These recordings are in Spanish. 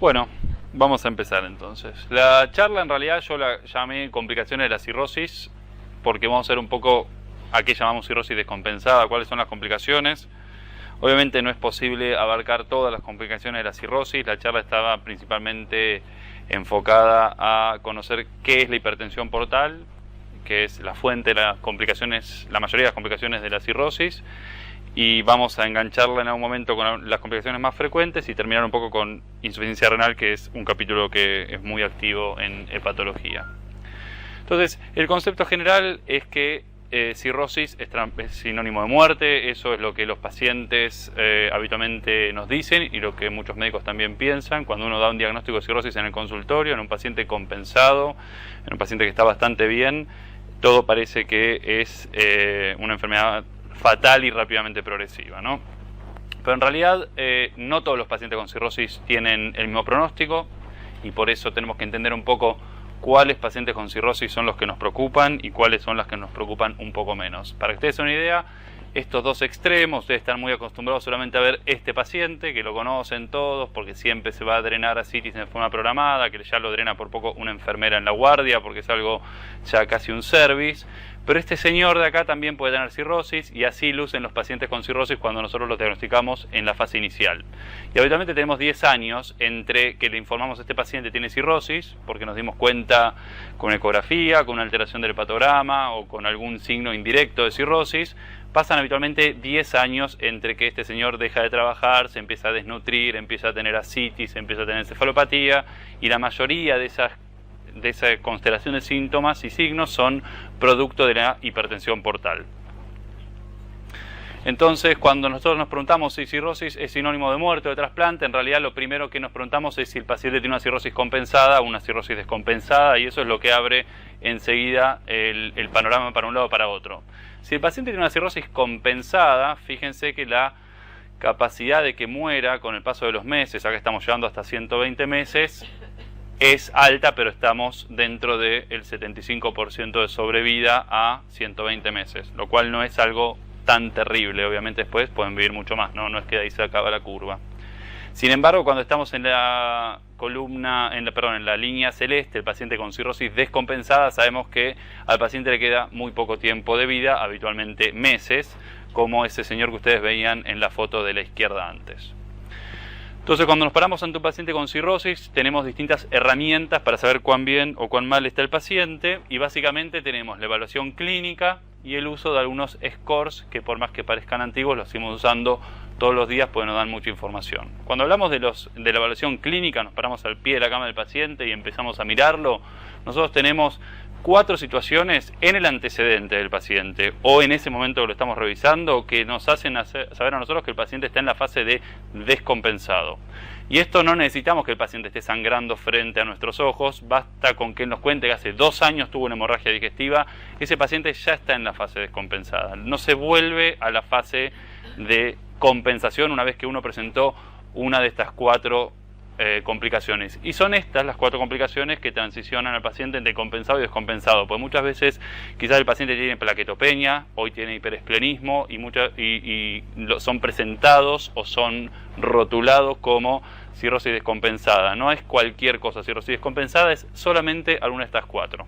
Bueno, vamos a empezar entonces. La charla en realidad yo la llamé complicaciones de la cirrosis, porque vamos a ver un poco a qué llamamos cirrosis descompensada, cuáles son las complicaciones. Obviamente no es posible abarcar todas las complicaciones de la cirrosis. La charla estaba principalmente enfocada a conocer qué es la hipertensión portal, que es la fuente de las complicaciones, la mayoría de las complicaciones de la cirrosis, y vamos a engancharla en algún momento con las complicaciones más frecuentes y terminar un poco con insuficiencia renal, que es un capítulo que es muy activo en hepatología. Entonces, el concepto general es que cirrosis es sinónimo de muerte. Eso es lo que los pacientes habitualmente nos dicen y lo que muchos médicos también piensan cuando uno da un diagnóstico de cirrosis en el consultorio, en un paciente compensado, en un paciente que está bastante bien. Todo parece que es una enfermedad fatal y rápidamente progresiva, ¿no? Pero en realidad no todos los pacientes con cirrosis tienen el mismo pronóstico, y por eso tenemos que entender un poco cuáles pacientes con cirrosis son los que nos preocupan y cuáles son las que nos preocupan un poco menos. Para que ustedes tengan una idea, estos dos extremos, ustedes están muy acostumbrados solamente a ver este paciente, que lo conocen todos, porque siempre se va a drenar ascitis de forma programada, que ya lo drena por poco una enfermera en la guardia, porque es algo ya casi un service. Pero este señor de acá también puede tener cirrosis, y así lucen los pacientes con cirrosis cuando nosotros los diagnosticamos en la fase inicial. Y habitualmente tenemos 10 años entre que le informamos a este paciente tiene cirrosis, porque nos dimos cuenta con ecografía, con una alteración del hepatograma o con algún signo indirecto de cirrosis. Pasan habitualmente 10 años entre que este señor deja de trabajar, se empieza a desnutrir, empieza a tener ascitis, empieza a tener encefalopatía, y la mayoría de esa constelación de síntomas y signos son producto de la hipertensión portal. Entonces, cuando nosotros nos preguntamos si cirrosis es sinónimo de muerte o de trasplante, en realidad lo primero que nos preguntamos es si el paciente tiene una cirrosis compensada o una cirrosis descompensada, y eso es lo que abre enseguida el panorama para un lado o para otro. Si el paciente tiene una cirrosis compensada, fíjense que la capacidad de que muera con el paso de los meses, acá estamos llegando hasta 120 meses, es alta, pero estamos dentro del 75% de sobrevida a 120 meses, lo cual no es algo tan terrible. Obviamente después pueden vivir mucho más, no es que ahí se acaba la curva. Sin embargo, cuando estamos en la columna, en la línea celeste, el paciente con cirrosis descompensada, sabemos que al paciente le queda muy poco tiempo de vida, habitualmente meses, como ese señor que ustedes veían en la foto de la izquierda antes. Entonces, cuando nos paramos ante un paciente con cirrosis, tenemos distintas herramientas para saber cuán bien o cuán mal está el paciente, y básicamente tenemos la evaluación clínica y el uso de algunos scores que, por más que parezcan antiguos, los seguimos usando todos los días porque nos dan mucha información. Cuando hablamos de la evaluación clínica, nos paramos al pie de la cama del paciente y empezamos a mirarlo. Nosotros tenemos 4 situaciones en el antecedente del paciente o en ese momento que lo estamos revisando que nos hacen saber a nosotros que el paciente está en la fase de descompensado. Y esto no necesitamos que el paciente esté sangrando frente a nuestros ojos, basta con que él nos cuente que hace 2 años tuvo una hemorragia digestiva. Ese paciente ya está en la fase descompensada, no se vuelve a la fase de compensación una vez que uno presentó una de estas 4 complicaciones, y son estas las 4 complicaciones que transicionan al paciente entre compensado y descompensado, porque muchas veces quizás el paciente tiene plaquetopenia, hoy tiene hiperesplenismo, y son presentados o son rotulados como cirrosis descompensada. No es cualquier cosa, cirrosis descompensada es solamente alguna de estas 4.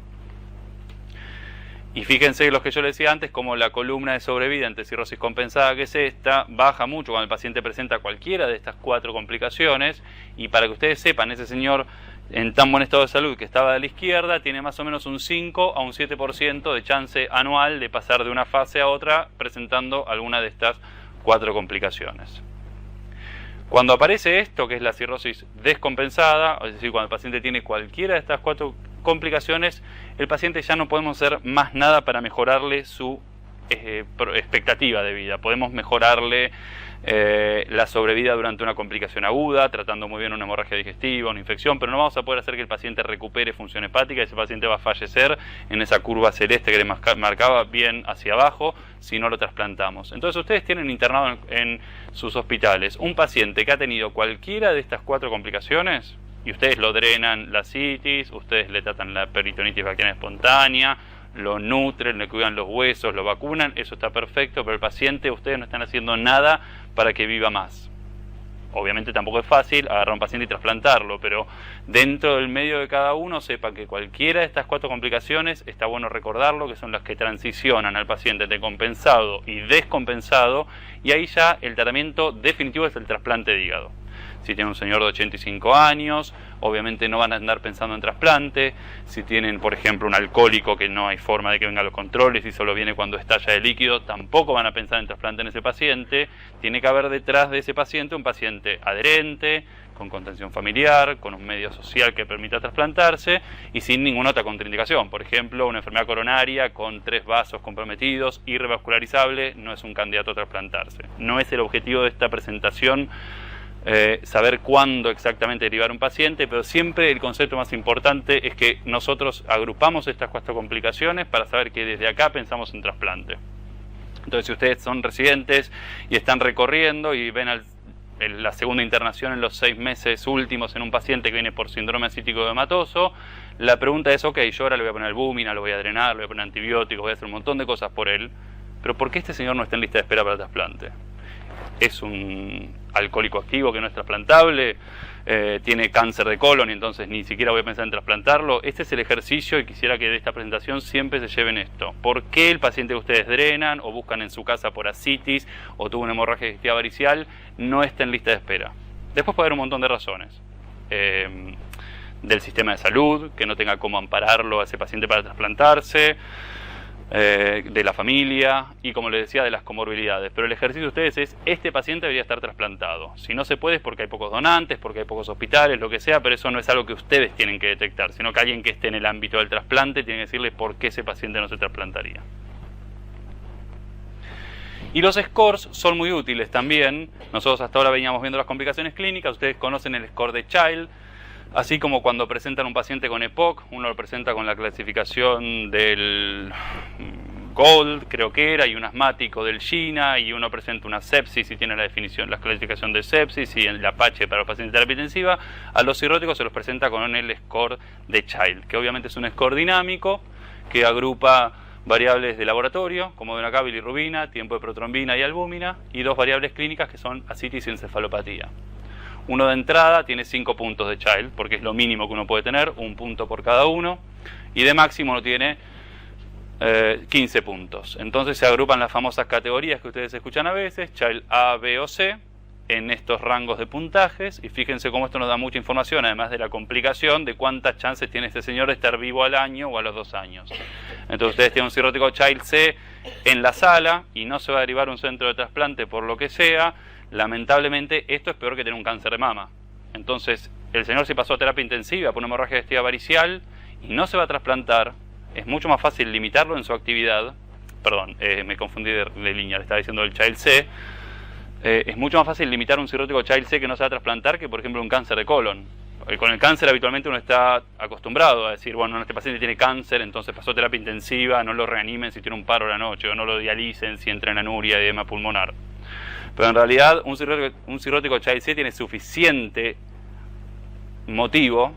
Y fíjense los que yo les decía antes, como la columna de sobrevida entre cirrosis compensada, que es esta, baja mucho cuando el paciente presenta cualquiera de estas 4 complicaciones. Y para que ustedes sepan, ese señor en tan buen estado de salud que estaba de la izquierda tiene más o menos un 5 a un 7% de chance anual de pasar de una fase a otra presentando alguna de estas 4 complicaciones. Cuando aparece esto, que es la cirrosis descompensada, es decir, cuando el paciente tiene cualquiera de estas 4 complicaciones, el paciente ya no podemos hacer más nada para mejorarle su expectativa de vida. Podemos mejorarle la sobrevida durante una complicación aguda, tratando muy bien una hemorragia digestiva, una infección, pero no vamos a poder hacer que el paciente recupere función hepática. Ese paciente va a fallecer en esa curva celeste que le marcaba bien hacia abajo si no lo trasplantamos. Entonces ustedes tienen internado en sus hospitales un paciente que ha tenido cualquiera de estas 4 complicaciones, y ustedes lo drenan la citis, ustedes le tratan la peritonitis bacteriana espontánea, lo nutren, le cuidan los huesos, lo vacunan, eso está perfecto, pero el paciente, ustedes no están haciendo nada para que viva más. obviamente tampoco es fácil agarrar a un paciente y trasplantarlo, pero dentro del medio de cada uno sepa que cualquiera de estas 4 complicaciones, está bueno recordarlo, que son las que transicionan al paciente de compensado y descompensado, y ahí ya el tratamiento definitivo es el trasplante de hígado. Si tiene un señor de 85 años, obviamente no van a andar pensando en trasplante. Si tienen, por ejemplo, un alcohólico que no hay forma de que venga a los controles y solo viene cuando estalla el líquido, tampoco van a pensar en trasplante en ese paciente. Tiene que haber detrás de ese paciente un paciente adherente, con contención familiar, con un medio social que permita trasplantarse y sin ninguna otra contraindicación. Por ejemplo, una enfermedad coronaria con 3 vasos comprometidos, irrevascularizable, no es un candidato a trasplantarse. No es el objetivo de esta presentación saber cuándo exactamente derivar un paciente, pero siempre el concepto más importante es que nosotros agrupamos estas 4 complicaciones para saber que desde acá pensamos en trasplante. Entonces, si ustedes son residentes y están recorriendo y ven la segunda internación en los 6 meses últimos en un paciente que viene por síndrome ascítico hematoso, la pregunta es, ok, yo ahora le voy a poner albúmina, lo voy a drenar, le voy a poner antibióticos, voy a hacer un montón de cosas por él, pero ¿por qué este señor no está en lista de espera para trasplante? Es un alcohólico activo que no es trasplantable, tiene cáncer de colon y entonces ni siquiera voy a pensar en trasplantarlo. Este es el ejercicio y quisiera que de esta presentación siempre se lleven esto. ¿Por qué el paciente que ustedes drenan o buscan en su casa por ascitis o tuvo una hemorragia digestiva varicial no está en lista de espera? Después puede haber un montón de razones. Del sistema de salud, que no tenga cómo ampararlo a ese paciente para trasplantarse, de la familia y, como les decía, de las comorbilidades. Pero el ejercicio de ustedes es, este paciente debería estar trasplantado. Si no se puede es porque hay pocos donantes, porque hay pocos hospitales, lo que sea, pero eso no es algo que ustedes tienen que detectar, sino que alguien que esté en el ámbito del trasplante tiene que decirle por qué ese paciente no se trasplantaría. Y los scores son muy útiles también. Nosotros hasta ahora veníamos viendo las complicaciones clínicas, ustedes conocen el score de Child. Así como cuando presentan un paciente con EPOC, uno lo presenta con la clasificación del GOLD, creo que era, y un asmático del GINA, y uno presenta una sepsis y tiene la clasificación de sepsis, y el Apache para los pacientes de terapia intensiva. A los cirróticos se los presenta con el score de Child, que obviamente es un score dinámico, que agrupa variables de laboratorio, como ven acá, bilirrubina, tiempo de protrombina y albúmina, y 2 variables clínicas que son ascitis y encefalopatía. Uno de entrada tiene 5 puntos de Child, porque es lo mínimo que uno puede tener, 1 punto por cada uno, y de máximo uno tiene 15 puntos. Entonces se agrupan las famosas categorías que ustedes escuchan a veces, Child A, B o C, en estos rangos de puntajes, y fíjense cómo esto nos da mucha información, además de la complicación de cuántas chances tiene este señor de estar vivo al año o a los 2 años. Entonces ustedes tienen un cirrótico Child C en la sala, y no se va a derivar un centro de trasplante por lo que sea. Lamentablemente esto es peor que tener un cáncer de mama. Entonces el señor se pasó a terapia intensiva por una hemorragia digestiva varicial y no se va a trasplantar. Es mucho más fácil limitarlo en su actividad. Perdón, me confundí de línea, le estaba diciendo el Child C. Es mucho más fácil limitar un cirrótico Child C que no se va a trasplantar que, por ejemplo, un cáncer de colon. Con el cáncer habitualmente uno está acostumbrado a decir, bueno, este paciente tiene cáncer, entonces pasó terapia intensiva, no lo reanimen si tiene un paro a la noche, o no lo dialicen si entra en anuria y edema pulmonar. Pero en realidad un cirrótico Child C tiene suficiente motivo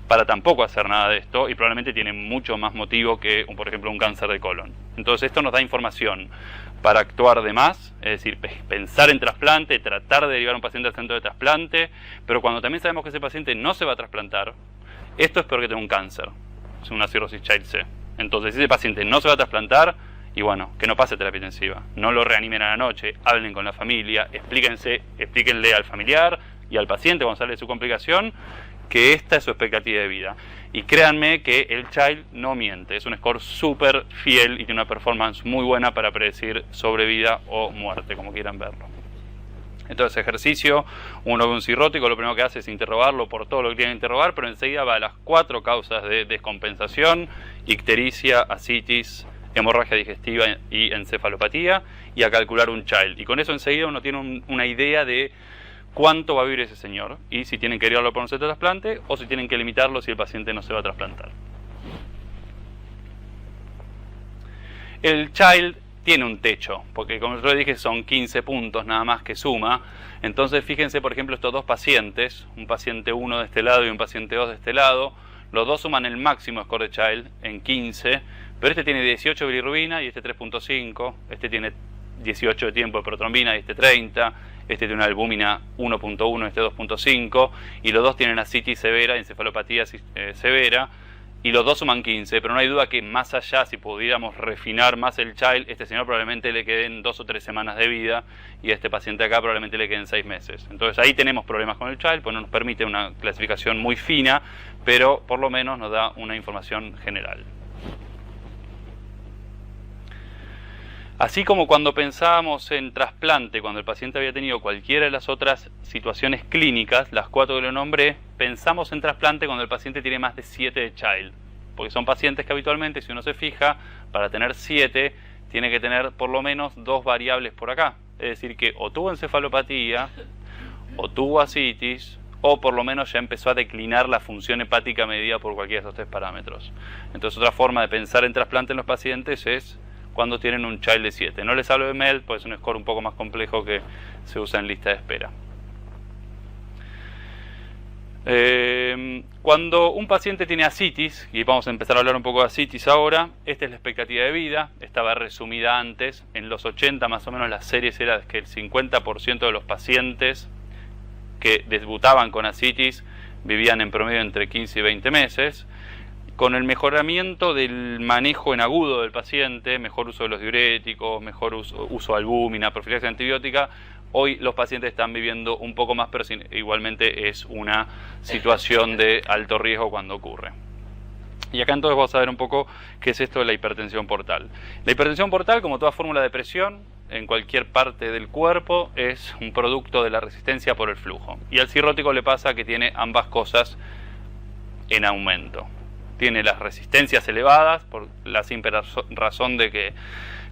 para tampoco hacer nada de esto, y probablemente tiene mucho más motivo que, por ejemplo, un cáncer de colon. Entonces esto nos da información para actuar de más, es decir, pensar en trasplante, tratar de derivar a un paciente al centro de trasplante, pero cuando también sabemos que ese paciente no se va a trasplantar, esto es peor que tener un cáncer, es una cirrosis Child C. Entonces, si ese paciente no se va a trasplantar, y bueno, que no pase terapia intensiva, no lo reanimen a la noche, hablen con la familia, explíquenle al familiar y al paciente cuando sale de su complicación que esta es su expectativa de vida. Y créanme que el Child no miente, es un score súper fiel y tiene una performance muy buena para predecir sobrevida o muerte, como quieran verlo. Entonces, ejercicio, uno ve un cirrótico, lo primero que hace es interrogarlo por todo lo que tiene que interrogar, pero enseguida va a las 4 causas de descompensación: ictericia, ascitis, hemorragia digestiva y encefalopatía, y a calcular un Child. Y con eso enseguida uno tiene una idea de cuánto va a vivir ese señor, y si tienen que derivarlo por un centro de trasplante o si tienen que limitarlo si el paciente no se va a trasplantar. El Child tiene un techo, porque como yo les dije son 15 puntos nada más que suma. Entonces fíjense, por ejemplo, estos 2 pacientes, un paciente 1 de este lado y un paciente 2 de este lado, los 2 suman el máximo score de Child en 15, pero este tiene 18 de bilirrubina y este 3.5, este tiene 18 de tiempo de protrombina y este 30, este tiene una albúmina 1.1, este 2.5, y los dos tienen ascitis severa, encefalopatía severa, y los dos suman 15, pero no hay duda que más allá, si pudiéramos refinar más el child, este señor probablemente le queden 2 o 3 semanas de vida, y a este paciente acá probablemente le queden 6 meses. Entonces ahí tenemos problemas con el child, pues no nos permite una clasificación muy fina, pero por lo menos nos da una información general. Así como cuando pensábamos en trasplante, cuando el paciente había tenido cualquiera de las otras situaciones clínicas, las 4 que le nombré, pensamos en trasplante cuando el paciente tiene más de 7 de child. Porque son pacientes que habitualmente, si uno se fija, para tener 7, tiene que tener por lo menos 2 variables por acá. Es decir, que o tuvo encefalopatía, o tuvo ascitis, o por lo menos ya empezó a declinar la función hepática medida por cualquiera de esos 3 parámetros. Entonces otra forma de pensar en trasplante en los pacientes es cuando tienen un child de 7. No les hablo de MELD, pues es un score un poco más complejo que se usa en lista de espera. Cuando un paciente tiene ascitis, y vamos a empezar a hablar un poco de ascitis ahora, esta es la expectativa de vida, estaba resumida antes, en los 80 más o menos las series era que el 50% de los pacientes que debutaban con ascitis vivían en promedio entre 15 y 20 meses. Con el mejoramiento del manejo en agudo del paciente, mejor uso de los diuréticos, mejor uso de albúmina, profilaxis antibiótica, hoy los pacientes están viviendo un poco más, pero igualmente es una situación de alto riesgo cuando ocurre. Y acá entonces vamos a ver un poco qué es esto de la hipertensión portal. La hipertensión portal, como toda fórmula de presión, en cualquier parte del cuerpo, es un producto de la resistencia por el flujo. Y al cirrótico le pasa que tiene ambas cosas en aumento. Tiene las resistencias elevadas por la simple razón de que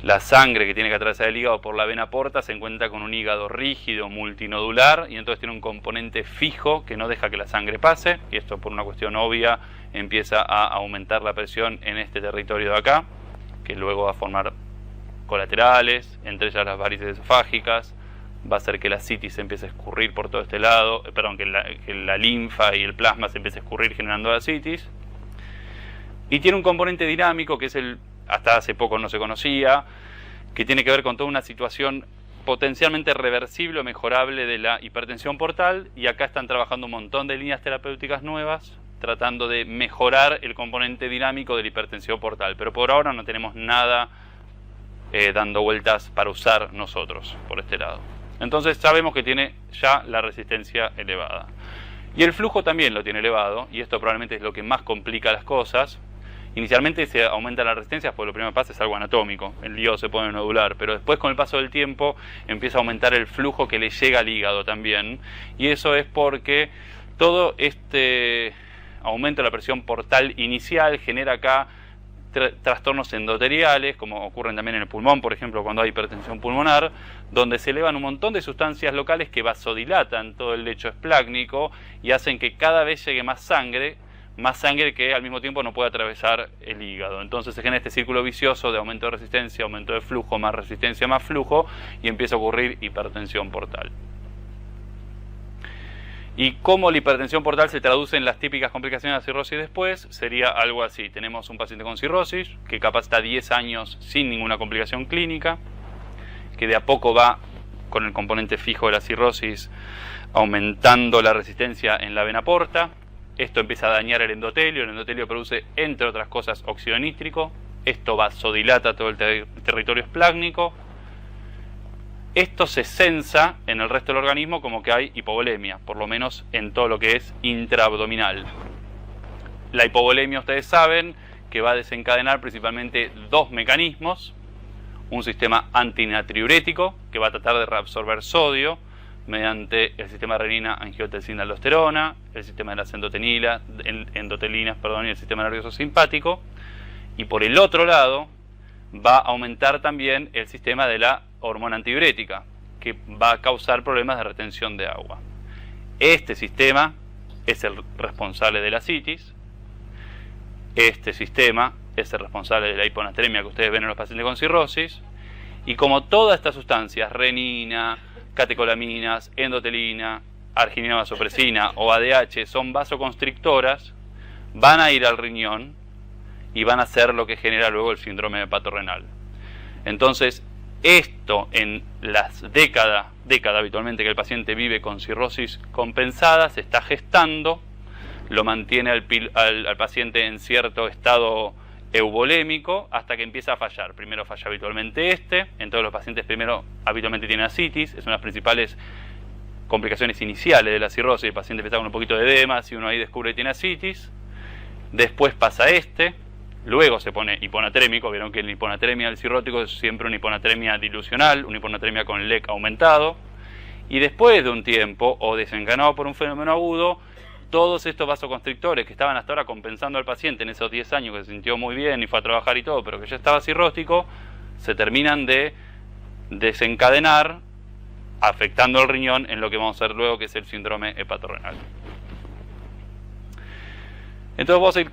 la sangre que tiene que atravesar el hígado por la vena porta se encuentra con un hígado rígido, multinodular, y entonces tiene un componente fijo que no deja que la sangre pase, y esto por una cuestión obvia empieza a aumentar la presión en este territorio de acá, que luego va a formar colaterales, entre ellas las varices esofágicas, va a hacer que la citis se empiece a escurrir por todo este lado, que la linfa y el plasma se empiece a escurrir generando la citis. Y tiene un componente dinámico que es hasta hace poco no se conocía, que tiene que ver con toda una situación potencialmente reversible o mejorable de la hipertensión portal, y acá están trabajando un montón de líneas terapéuticas nuevas tratando de mejorar el componente dinámico de la hipertensión portal, pero por ahora no tenemos nada dando vueltas para usar nosotros por este lado. Entonces sabemos que tiene ya la resistencia elevada. Y el flujo también lo tiene elevado, y esto probablemente es lo que más complica las cosas. Inicialmente se aumenta la resistencia porque lo primero que pasa es algo anatómico, el hígado se pone nodular, pero después con el paso del tiempo empieza a aumentar el flujo que le llega al hígado también, y eso es porque todo este aumento de la presión portal inicial genera acá trastornos endoteliales, como ocurren también en el pulmón, por ejemplo, cuando hay hipertensión pulmonar, donde se elevan un montón de sustancias locales que vasodilatan todo el lecho esplácnico y hacen que cada vez llegue más sangre que al mismo tiempo no puede atravesar el hígado. Entonces se genera este círculo vicioso de aumento de resistencia, aumento de flujo, más resistencia, más flujo, y empieza a ocurrir hipertensión portal. Y cómo la hipertensión portal se traduce en las típicas complicaciones de la cirrosis después, sería algo así. Tenemos un paciente con cirrosis, que capaz está 10 años sin ninguna complicación clínica, que de a poco va, con el componente fijo de la cirrosis, aumentando la resistencia en la vena porta. Esto empieza a dañar el endotelio produce, entre otras cosas, óxido nítrico, esto vasodilata todo el territorio esplácnico. Esto se sensa en el resto del organismo como que hay hipovolemia, por lo menos en todo lo que es intraabdominal. La hipovolemia, ustedes saben, que va a desencadenar principalmente 2 mecanismos: un sistema antinatriurético, que va a tratar de reabsorber sodio mediante el sistema renina-angiotensina-aldosterona, el sistema de las endotelinas, y el sistema nervioso simpático, y por el otro lado va a aumentar también el sistema de la hormona antidiurética, que va a causar problemas de retención de agua. Este sistema es el responsable de la citis, este sistema es el responsable de la hiponatremia que ustedes ven en los pacientes con cirrosis, y como todas estas sustancias, renina, catecolaminas, endotelina, arginina vasopresina o ADH, son vasoconstrictoras, van a ir al riñón y van a ser lo que genera luego el síndrome hepatorenal. Entonces, Esto en las décadas habitualmente que el paciente vive con cirrosis compensada se está gestando, lo mantiene al paciente en cierto estado eubolémico hasta que empieza a fallar. Primero falla habitualmente en todos los pacientes primero habitualmente tiene ascitis, es una de las principales complicaciones iniciales de la cirrosis. El paciente empieza con un poquito de edema, si uno ahí descubre que tiene ascitis, después pasa luego se pone hiponatrémico. Vieron que la hiponatremia del cirrótico es siempre una hiponatremia dilucional, una hiponatremia con LEC aumentado, y después de un tiempo, o desencadenado por un fenómeno agudo, todos estos vasoconstrictores que estaban hasta ahora compensando al paciente en esos 10 años que se sintió muy bien y fue a trabajar y todo, pero que ya estaba cirrótico, se terminan de desencadenar, afectando el riñón en lo que vamos a ver luego, que es el síndrome hepatorrenal. Entonces vamos a ir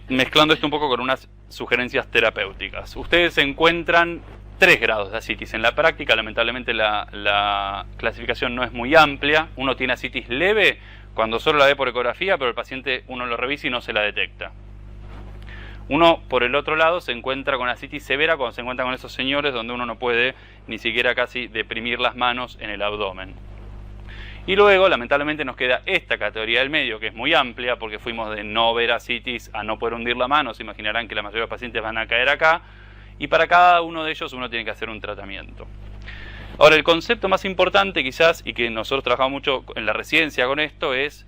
mezclando esto un poco con unas sugerencias terapéuticas. Ustedes encuentran 3 grados de ascitis. En la práctica, lamentablemente, la clasificación no es muy amplia. Uno tiene ascitis leve cuando solo la ve por ecografía, pero el paciente uno lo revisa y no se la detecta. Uno, por el otro lado, se encuentra con ascitis severa cuando se encuentra con esos señores donde uno no puede ni siquiera casi deprimir las manos en el abdomen. Y luego, lamentablemente, nos queda esta categoría del medio, que es muy amplia, porque fuimos de no ver ascitis a no poder hundir la mano. Se imaginarán que la mayoría de los pacientes van a caer acá, y para cada uno de ellos uno tiene que hacer un tratamiento. Ahora, el concepto más importante quizás, y que nosotros trabajamos mucho en la residencia con esto, es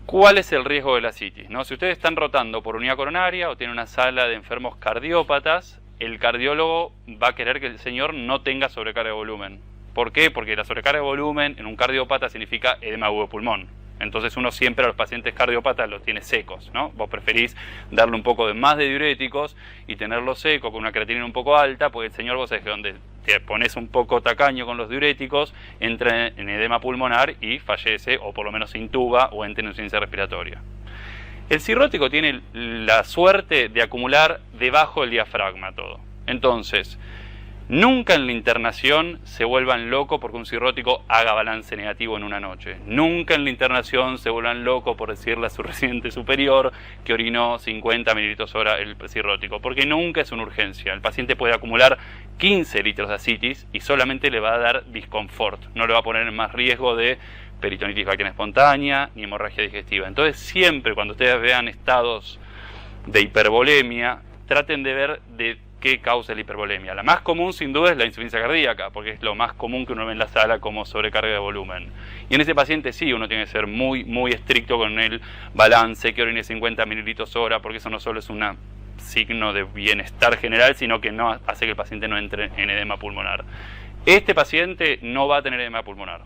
¿cuál es el riesgo de la ascitis? ¿No? Si ustedes están rotando por unidad coronaria o tienen una sala de enfermos cardiópatas, el cardiólogo va a querer que el señor no tenga sobrecarga de volumen. ¿Por qué? Porque la sobrecarga de volumen en un cardiópata significa edema agudo de pulmón. Entonces uno siempre a los pacientes cardiópatas los tiene secos, ¿no? Vos preferís darle un poco más de diuréticos y tenerlo seco con una creatinina un poco alta, porque el señor, vos sabés que donde te pones un poco tacaño con los diuréticos, entra en edema pulmonar y fallece, o por lo menos se intuba o entra en insuficiencia respiratoria. El cirrótico tiene la suerte de acumular debajo del diafragma todo. Entonces, nunca en la internación se vuelvan locos porque un cirrótico haga balance negativo en una noche. Nunca en la internación se vuelvan locos por decirle a su residente superior que orinó 50 mililitros hora el cirrótico, porque nunca es una urgencia. El paciente puede acumular 15 litros de ascitis y solamente le va a dar disconfort, no le va a poner en más riesgo de peritonitis bacteriana espontánea ni hemorragia digestiva. Entonces siempre cuando ustedes vean estados de hipervolemia, traten de ver de qué causa la hipervolemia. La más común sin duda es la insuficiencia cardíaca, porque es lo más común que uno ve en la sala como sobrecarga de volumen. Y en ese paciente sí uno tiene que ser muy estricto con el balance, que orine 50 mililitros hora, porque eso no solo es un signo de bienestar general, sino que no hace que el paciente no entre en edema pulmonar. Este paciente no va a tener edema pulmonar,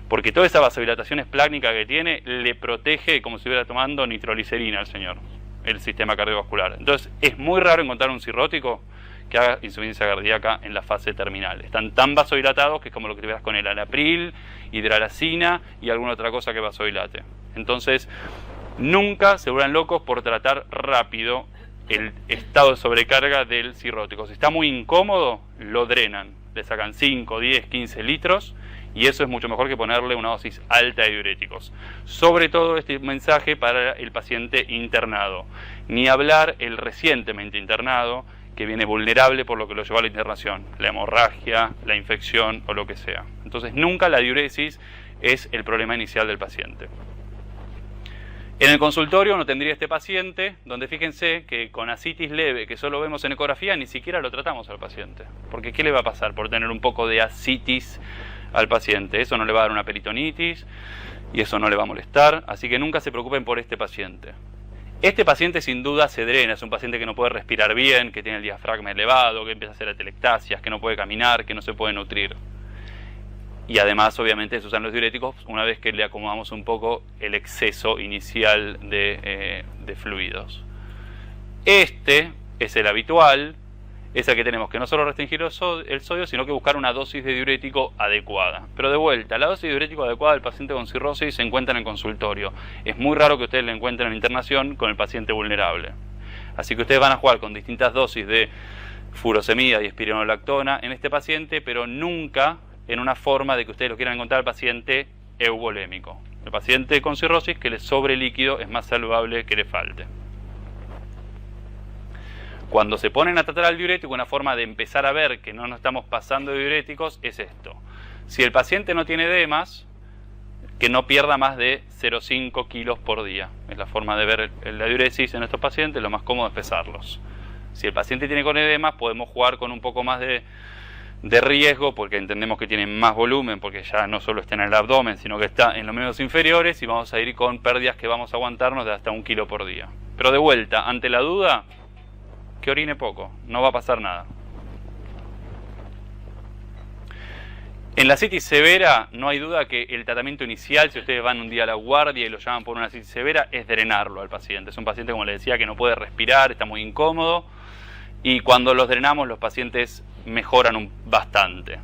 porque toda esa vasodilatación esplácnica que tiene le protege como si estuviera tomando nitroglicerina al señor, el sistema cardiovascular. Entonces es muy raro encontrar un cirrótico que haga insuficiencia cardíaca en la fase terminal. Están tan vasodilatados que es como lo que te veas con el alapril, hidralazina y alguna otra cosa que vasodilate. Entonces nunca se vuelvan locos por tratar rápido el estado de sobrecarga del cirrótico. Si está muy incómodo, lo drenan, le sacan 5, 10, 15 litros, y eso es mucho mejor que ponerle una dosis alta de diuréticos. Sobre todo este mensaje para el paciente internado. Ni hablar el recientemente internado, que viene vulnerable por lo que lo llevó a la internación, la hemorragia, la infección o lo que sea. Entonces nunca la diuresis es el problema inicial del paciente. En el consultorio uno tendría este paciente, donde fíjense que con ascitis leve, que solo vemos en ecografía, ni siquiera lo tratamos al paciente. Porque ¿qué le va a pasar por tener un poco de ascitis al paciente? Eso no le va a dar una peritonitis y eso no le va a molestar, así que nunca se preocupen por este paciente. Este paciente sin duda se drena, es un paciente que no puede respirar bien, que tiene el diafragma elevado, que empieza a hacer atelectasias, que no puede caminar, que no se puede nutrir. Y además, obviamente, se usan los diuréticos una vez que le acomodamos un poco el exceso inicial de fluidos. Este es el habitual, es el que tenemos que no solo restringir el sodio, sino que buscar una dosis de diurético adecuada. Pero de vuelta, la dosis de diurético adecuada del paciente con cirrosis se encuentra en el consultorio. Es muy raro que ustedes la encuentren en internación con el paciente vulnerable. Así que ustedes van a jugar con distintas dosis de furosemida y espironolactona en este paciente, pero nunca en una forma de que ustedes lo quieran encontrar al paciente euvolémico. El paciente con cirrosis que le sobre líquido es más saludable que le falte. Cuando se ponen a tratar al diurético, una forma de empezar a ver que no nos estamos pasando de diuréticos es esto. Si el paciente no tiene edemas, que no pierda más de 0,5 kilos por día. Es la forma de ver la diuresis en estos pacientes, lo más cómodo es pesarlos. Si el paciente tiene con edemas, podemos jugar con un poco más de riesgo, porque entendemos que tiene más volumen, porque ya no solo está en el abdomen, sino que está en los miembros inferiores, y vamos a ir con pérdidas que vamos a aguantarnos de hasta 1 kilo por día. Pero de vuelta, ante la duda, que orine poco, no va a pasar nada. En la citis severa no hay duda que el tratamiento inicial, si ustedes van un día a la guardia y lo llaman por una citis severa, es drenarlo al paciente. Es un paciente, como les decía, que no puede respirar, está muy incómodo, y cuando los drenamos los pacientes mejoran bastante.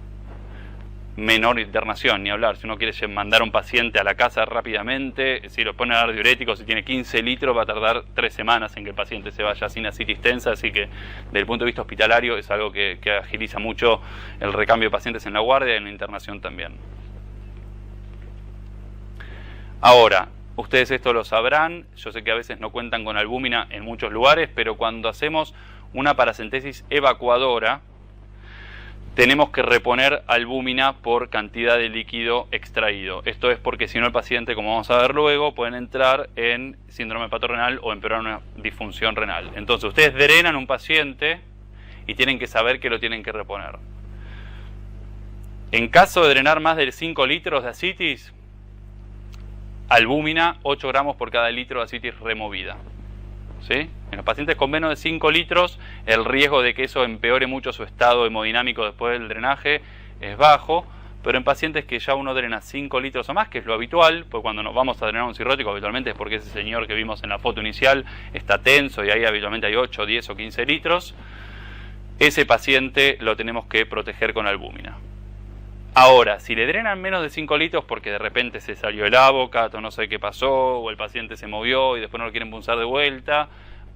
Menor internación, ni hablar. Si uno quiere mandar a un paciente a la casa rápidamente, si lo pone a dar diuréticos, si tiene 15 litros, va a tardar 3 semanas en que el paciente se vaya sin ascitis tensa, así que desde el punto de vista hospitalario es algo que agiliza mucho el recambio de pacientes en la guardia y en la internación también. Ahora, ustedes esto lo sabrán, yo sé que a veces no cuentan con albúmina en muchos lugares, pero cuando hacemos una paracentesis evacuadora, tenemos que reponer albúmina por cantidad de líquido extraído. Esto es porque si no el paciente, como vamos a ver luego, pueden entrar en síndrome hepatorenal o empeorar una disfunción renal. Entonces ustedes drenan un paciente y tienen que saber que lo tienen que reponer. En caso de drenar más de 5 litros de ascitis, albúmina 8 gramos por cada litro de ascitis removida. ¿Sí? En los pacientes con menos de 5 litros, el riesgo de que eso empeore mucho su estado hemodinámico después del drenaje es bajo, pero en pacientes que ya uno drena 5 litros o más, que es lo habitual, pues cuando nos vamos a drenar un cirrótico habitualmente es porque ese señor que vimos en la foto inicial está tenso y ahí habitualmente hay 8, 10 o 15 litros, ese paciente lo tenemos que proteger con albúmina. Ahora, si le drenan menos de 5 litros porque de repente se salió el Avocat o no sé qué pasó, o el paciente se movió y después no lo quieren punzar de vuelta,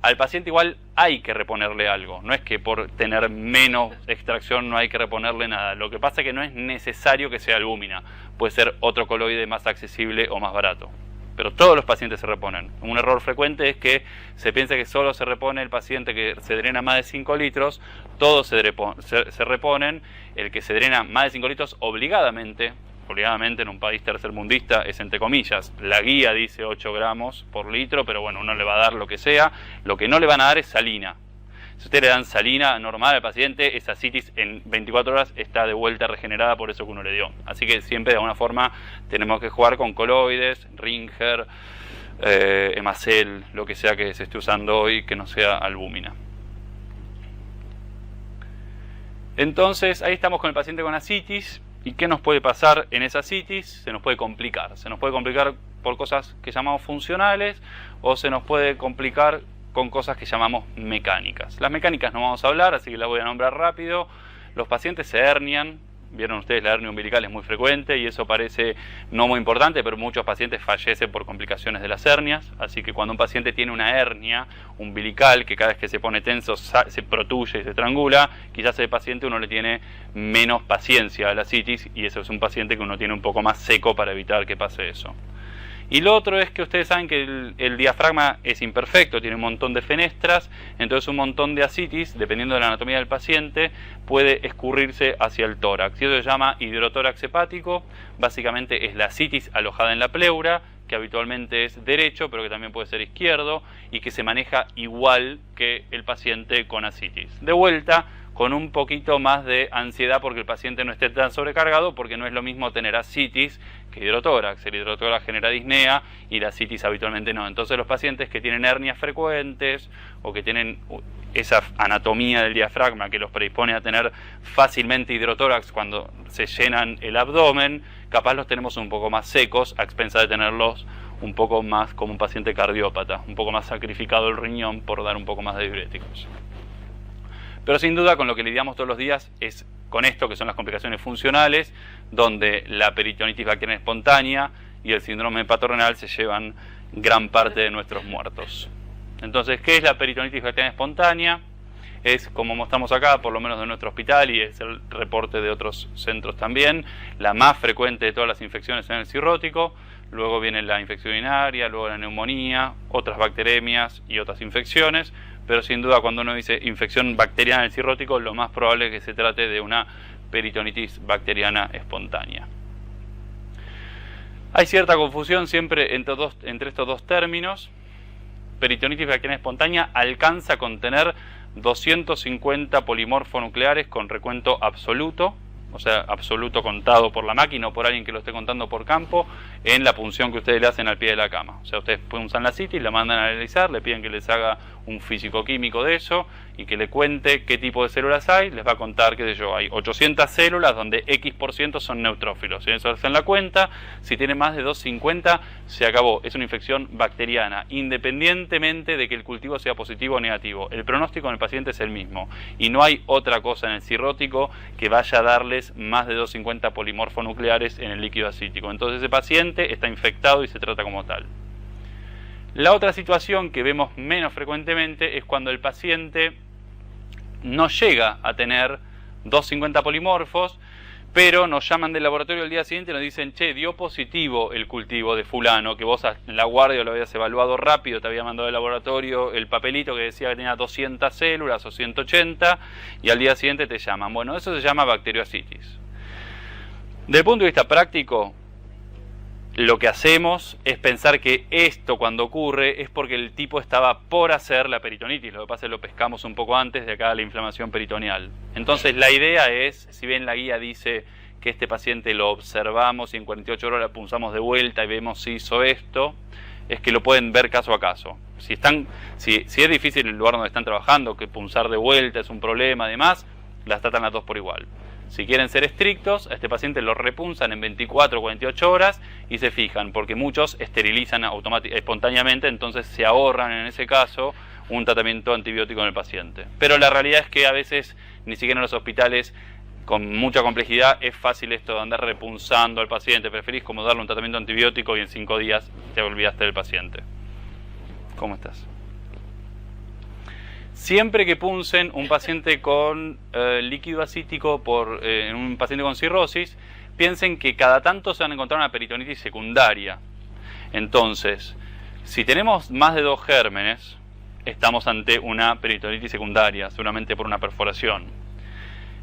al paciente igual hay que reponerle algo. No es que por tener menos extracción no hay que reponerle nada. Lo que pasa es que no es necesario que sea albúmina. Puede ser otro coloide más accesible o más barato. Pero todos los pacientes se reponen. Un error frecuente es que se piensa que solo se repone el paciente que se drena más de 5 litros, todos se reponen. El que se drena más de 5 litros obligadamente en un país tercermundista es entre comillas. La guía dice 8 gramos por litro, pero bueno, uno le va a dar lo que sea. Lo que no le van a dar es salina. Si ustedes le dan salina normal al paciente, esa ascitis en 24 horas está de vuelta regenerada por eso que uno le dio. Así que siempre de alguna forma tenemos que jugar con coloides, Ringer, Hemacel, lo que sea que se esté usando hoy que no sea albúmina. Entonces ahí estamos con el paciente con ascitis. ¿Y qué nos puede pasar en esa ascitis? Se nos puede complicar. Se nos puede complicar por cosas que llamamos funcionales o se nos puede complicar con cosas que llamamos mecánicas. Las mecánicas no vamos a hablar, así que las voy a nombrar rápido. Los pacientes se hernian. Vieron ustedes, la hernia umbilical es muy frecuente y eso parece no muy importante, pero muchos pacientes fallecen por complicaciones de las hernias. Así que cuando un paciente tiene una hernia umbilical, que cada vez que se pone tenso se protuye y se estrangula, quizás ese paciente uno le tiene menos paciencia a la ascitis y eso es un paciente que uno tiene un poco más seco para evitar que pase eso. Y lo otro es que ustedes saben que el diafragma es imperfecto, tiene un montón de fenestras, entonces un montón de ascitis, dependiendo de la anatomía del paciente, puede escurrirse hacia el tórax. Y eso se llama hidrotórax hepático, básicamente es la ascitis alojada en la pleura, que habitualmente es derecho, pero que también puede ser izquierdo, y que se maneja igual que el paciente con ascitis. De vuelta, con un poquito más de ansiedad porque el paciente no esté tan sobrecargado, porque no es lo mismo tener ascitis que hidrotórax. El hidrotórax genera disnea y la ascitis habitualmente no. Entonces los pacientes que tienen hernias frecuentes o que tienen esa anatomía del diafragma que los predispone a tener fácilmente hidrotórax cuando se llenan el abdomen, capaz los tenemos un poco más secos a expensas de tenerlos un poco más como un paciente cardiópata, un poco más sacrificado el riñón por dar un poco más de diuréticos. Pero sin duda con lo que lidiamos todos los días es con esto, que son las complicaciones funcionales, donde la peritonitis bacteriana espontánea y el síndrome hepatorenal se llevan gran parte de nuestros muertos. Entonces, ¿qué es la peritonitis bacteriana espontánea? Es, como mostramos acá, por lo menos de nuestro hospital, y es el reporte de otros centros también, la más frecuente de todas las infecciones en el cirrótico. luego viene la infección urinaria, luego la neumonía, otras bacteremias y otras infecciones, pero sin duda cuando uno dice infección bacteriana del cirrótico, lo más probable es que se trate de una peritonitis bacteriana espontánea. Hay cierta confusión siempre entre estos dos términos. Peritonitis bacteriana espontánea alcanza a contener 250 polimorfonucleares con recuento absoluto, o sea, absoluto contado por la máquina o por alguien que lo esté contando por campo, en la punción que ustedes le hacen al pie de la cama. O sea, ustedes punzan la citis, la mandan a analizar, le piden que les haga un físico-químico de eso y que le cuente qué tipo de células hay. Les va a contar, qué sé yo, hay 800 células donde X% son neutrófilos. Si eso hacen la cuenta, si tiene más de 250, se acabó. Es una infección bacteriana, independientemente de que el cultivo sea positivo o negativo. El pronóstico en el paciente es el mismo y no hay otra cosa en el cirrótico que vaya a darles más de 250 polimorfonucleares en el líquido acítico. Entonces ese paciente está infectado y se trata como tal. La otra situación que vemos menos frecuentemente es cuando el paciente no llega a tener 250 polimorfos, pero nos llaman del laboratorio el día siguiente y nos dicen, che, dio positivo el cultivo de fulano, que vos en la guardia lo habías evaluado rápido, te había mandado del laboratorio el papelito que decía que tenía 200 células o 180, y al día siguiente te llaman. Bueno, eso se llama bacteriocitis. Desde el punto de vista práctico, lo que hacemos es pensar que esto cuando ocurre es porque el tipo estaba por hacer la peritonitis. Lo que pasa es que lo pescamos un poco antes de acá la inflamación peritoneal. Entonces la idea es, si bien la guía dice que este paciente lo observamos y en 48 horas lo punzamos de vuelta y vemos si hizo esto, es que lo pueden ver caso a caso. Si es difícil el lugar donde están trabajando, que punzar de vuelta es un problema, además, las tratan las dos por igual. Si quieren ser estrictos, a este paciente lo repunzan en 24 o 48 horas y se fijan, porque muchos esterilizan espontáneamente, entonces se ahorran en ese caso un tratamiento antibiótico en el paciente. Pero la realidad es que a veces, ni siquiera en los hospitales con mucha complejidad, es fácil esto de andar repunzando al paciente. Preferís como darle un tratamiento antibiótico y en 5 días te olvidaste del paciente. ¿Cómo estás? Siempre que puncen un paciente con líquido acítico en un paciente con cirrosis, piensen que cada tanto se van a encontrar una peritonitis secundaria. Entonces, si tenemos más de 2 gérmenes, estamos ante una peritonitis secundaria, seguramente por una perforación.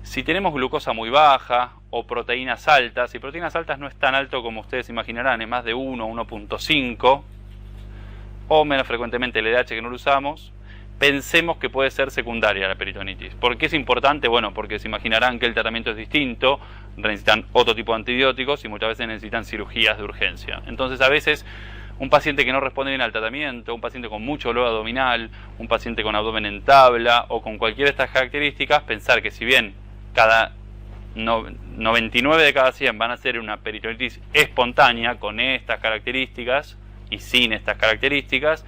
Si tenemos glucosa muy baja o proteínas altas, y proteínas altas no es tan alto como ustedes imaginarán, es más de 1, 1.5, o menos frecuentemente el LDH que no lo usamos, pensemos que puede ser secundaria la peritonitis. ¿Por qué es importante? Bueno, porque se imaginarán que el tratamiento es distinto, necesitan otro tipo de antibióticos y muchas veces necesitan cirugías de urgencia. Entonces a veces un paciente que no responde bien al tratamiento, un paciente con mucho dolor abdominal, un paciente con abdomen en tabla o con cualquiera de estas características, pensar que si bien cada 99 de cada 100 van a ser una peritonitis espontánea con estas características y sin estas características,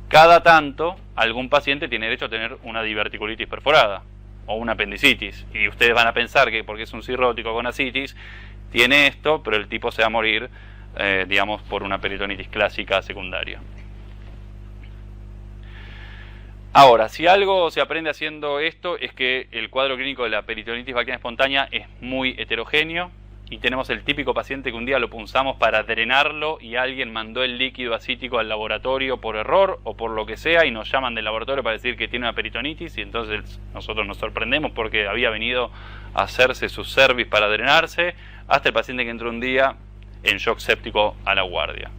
cada tanto algún paciente tiene derecho a tener una diverticulitis perforada o una apendicitis, y ustedes van a pensar que porque es un cirrótico con ascitis tiene esto, pero el tipo se va a morir digamos por una peritonitis clásica secundaria. Ahora, si algo se aprende haciendo esto es que el cuadro clínico de la peritonitis bacteriana espontánea es muy heterogéneo. Y tenemos el típico paciente que un día lo punzamos para drenarlo y alguien mandó el líquido acítico al laboratorio por error o por lo que sea y nos llaman del laboratorio para decir que tiene una peritonitis y entonces nosotros nos sorprendemos porque había venido a hacerse su cervix para drenarse, hasta el paciente que entró un día en shock séptico a la guardia.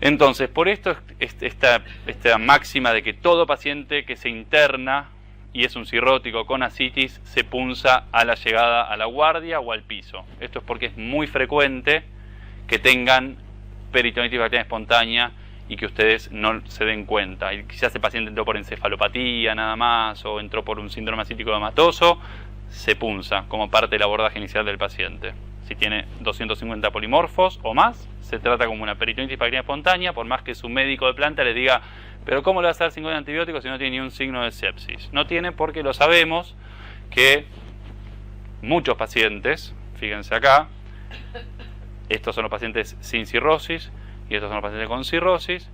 Entonces, por esto esta máxima de que todo paciente que se interna y es un cirrótico con ascitis, se punza a la llegada a la guardia o al piso. Esto es porque es muy frecuente que tengan peritonitis bacteriana espontánea y que ustedes no se den cuenta. Y quizás el paciente entró por encefalopatía nada más, o entró por un síndrome acítico hematoso, se punza como parte del abordaje inicial del paciente. Si tiene 250 polimorfos o más, se trata como una peritonitis bacteriana espontánea, por más que su médico de planta le diga, pero ¿cómo le va a dar 50 antibióticos si no tiene ni un signo de sepsis? No tiene, porque lo sabemos que muchos pacientes, fíjense acá, estos son los pacientes sin cirrosis y estos son los pacientes con cirrosis.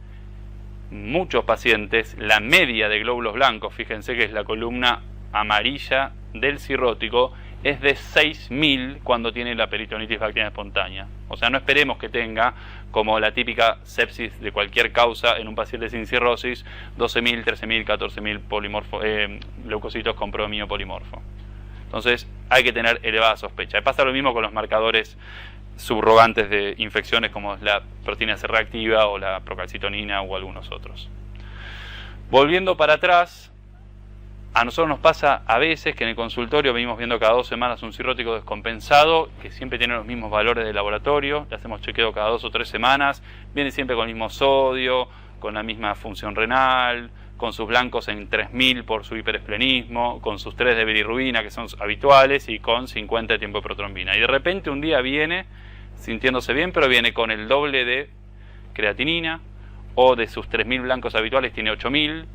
Muchos pacientes, la media de glóbulos blancos, fíjense que es la columna amarilla del cirrótico, es de 6.000 cuando tiene la peritonitis bacteriana espontánea. O sea, no esperemos que tenga, como la típica sepsis de cualquier causa en un paciente sin cirrosis, 12.000, 13.000, 14.000 leucocitos con promio polimorfo. Entonces hay que tener elevada sospecha. Y pasa lo mismo con los marcadores subrogantes de infecciones como la proteína C reactiva o la procalcitonina o algunos otros. Volviendo para atrás, a nosotros nos pasa a veces que en el consultorio venimos viendo cada 2 semanas un cirrótico descompensado que siempre tiene los mismos valores de laboratorio, le hacemos chequeo cada 2 o 3 semanas, viene siempre con el mismo sodio, con la misma función renal, con sus blancos en 3.000 por su hiperesplenismo, con sus 3 de bilirrubina que son habituales y con 50 de tiempo de protrombina. Y de repente un día viene sintiéndose bien, pero viene con el doble de creatinina, o de sus 3.000 blancos habituales tiene 8.000,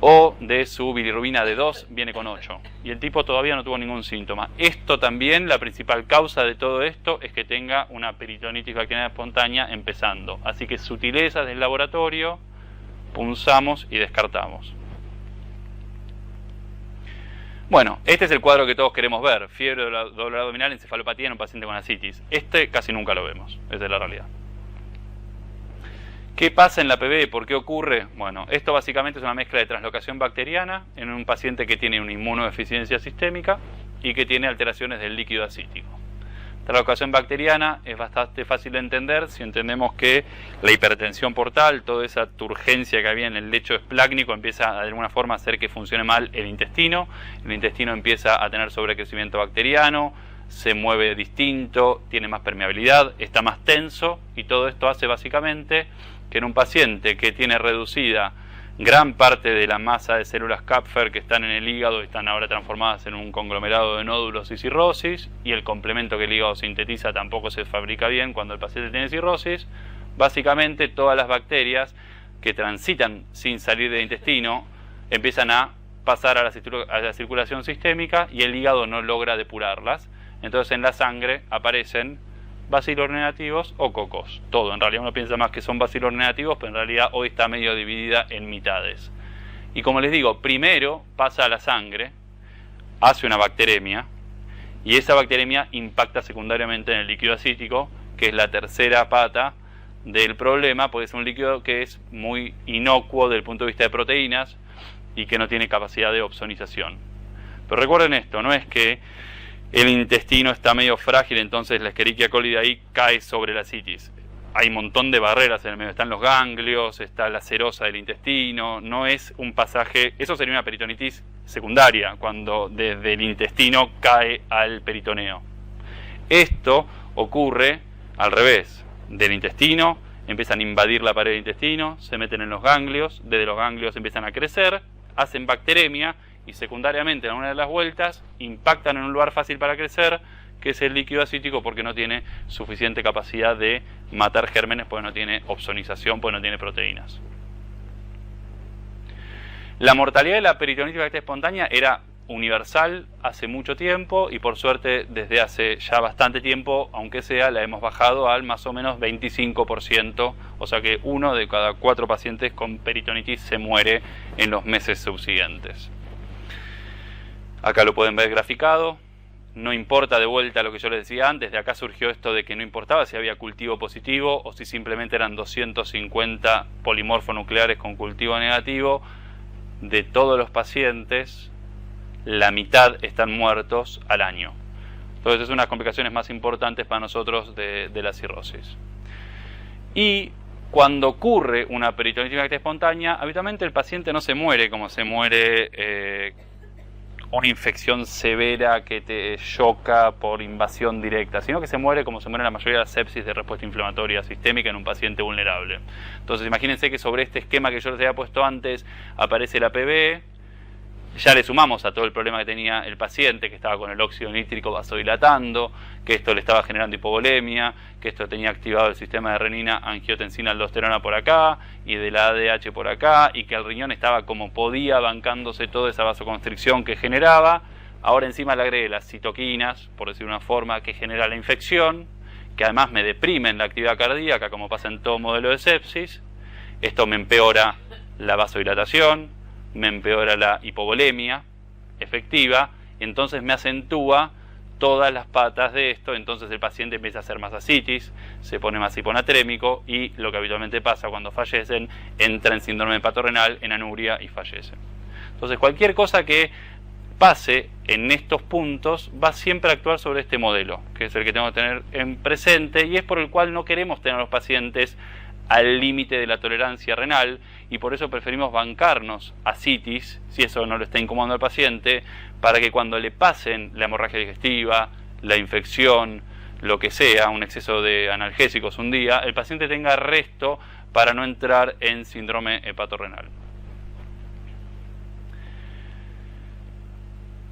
o de su bilirrubina de 2 viene con 8. Y el tipo todavía no tuvo ningún síntoma. Esto también, la principal causa de todo esto es que tenga una peritonitis bacteriana espontánea empezando. Así que sutilezas del laboratorio, punzamos y descartamos. Bueno, este es el cuadro que todos queremos ver. Fiebre, dolor abdominal, encefalopatía en un paciente con ascitis. Este casi nunca lo vemos, esa es la realidad. ¿Qué pasa en la PB? ¿Por qué ocurre? Bueno, esto básicamente es una mezcla de translocación bacteriana en un paciente que tiene una inmunodeficiencia sistémica y que tiene alteraciones del líquido ascítico. Translocación bacteriana es bastante fácil de entender si entendemos que la hipertensión portal, toda esa turgencia que había en el lecho esplácnico empieza de alguna forma a hacer que funcione mal el intestino empieza a tener sobrecrecimiento bacteriano, se mueve distinto, tiene más permeabilidad, está más tenso y todo esto hace básicamente que en un paciente que tiene reducida gran parte de la masa de células Kupffer que están en el hígado están ahora transformadas en un conglomerado de nódulos y cirrosis, y el complemento que el hígado sintetiza tampoco se fabrica bien cuando el paciente tiene cirrosis. Básicamente todas las bacterias que transitan sin salir del intestino empiezan a pasar a la circulación sistémica y el hígado no logra depurarlas. Entonces en la sangre aparecen bacilos negativos o cocos. Todo, en realidad uno piensa más que son bacilos negativos, pero en realidad hoy está medio dividida en mitades. Y como les digo, primero pasa a la sangre, hace una bacteremia, y esa bacteremia impacta secundariamente en el líquido ascítico, que es la tercera pata del problema, porque es un líquido que es muy inocuo desde el punto de vista de proteínas y que no tiene capacidad de opsonización. Pero recuerden esto, no es que el intestino está medio frágil, entonces la Escherichia coli de ahí cae sobre la ascitis. Hay un montón de barreras en el medio, están los ganglios, está la serosa del intestino, no es un pasaje, eso sería una peritonitis secundaria, cuando desde el intestino cae al peritoneo. Esto ocurre al revés, del intestino, empiezan a invadir la pared del intestino, se meten en los ganglios, desde los ganglios empiezan a crecer, hacen bacteremia, y secundariamente en una de las vueltas impactan en un lugar fácil para crecer, que es el líquido ascítico, porque no tiene suficiente capacidad de matar gérmenes, porque no tiene opsonización, porque no tiene proteínas. La mortalidad de la peritonitis bacteriana espontánea era universal hace mucho tiempo y por suerte desde hace ya bastante tiempo, aunque sea, la hemos bajado al más o menos 25%, o sea que 1 de cada 4 pacientes con peritonitis se muere en los meses subsiguientes. Acá lo pueden ver graficado, no importa de vuelta lo que yo les decía antes, de acá surgió esto de que no importaba si había cultivo positivo o si simplemente eran 250 polimorfonucleares con cultivo negativo. De todos los pacientes, la mitad están muertos al año. Entonces es una de las complicaciones más importantes para nosotros de la cirrosis. Y cuando ocurre una peritonitis bacteriana espontánea, habitualmente el paciente no se muere como se muere una infección severa que te choca por invasión directa, sino que se muere como se muere la mayoría de las sepsis de respuesta inflamatoria sistémica en un paciente vulnerable. Entonces imagínense que sobre este esquema que yo les había puesto antes aparece la PB, ya le sumamos a todo el problema que tenía el paciente, que estaba con el óxido nítrico vasodilatando, que esto le estaba generando hipovolemia, que esto tenía activado el sistema de renina, angiotensina, aldosterona por acá, y de la ADH por acá, y que el riñón estaba como podía bancándose toda esa vasoconstricción que generaba. Ahora encima le agregué las citoquinas, por decir una forma, que genera la infección, que además me deprimen la actividad cardíaca, como pasa en todo modelo de sepsis. Esto me empeora la vasodilatación, me empeora la hipovolemia efectiva, y entonces me acentúa todas las patas de esto, entonces el paciente empieza a hacer más ascitis, se pone más hiponatrémico y lo que habitualmente pasa cuando fallecen, entra en síndrome hepatorrenal, en anuria y fallecen. Entonces cualquier cosa que pase en estos puntos va siempre a actuar sobre este modelo, que es el que tenemos que tener en presente y es por el cual no queremos tener a los pacientes al límite de la tolerancia renal y por eso preferimos bancarnos ascitis, si eso no le está incomodando al paciente, para que cuando le pasen la hemorragia digestiva, la infección, lo que sea, un exceso de analgésicos un día, el paciente tenga resto para no entrar en síndrome hepatorrenal.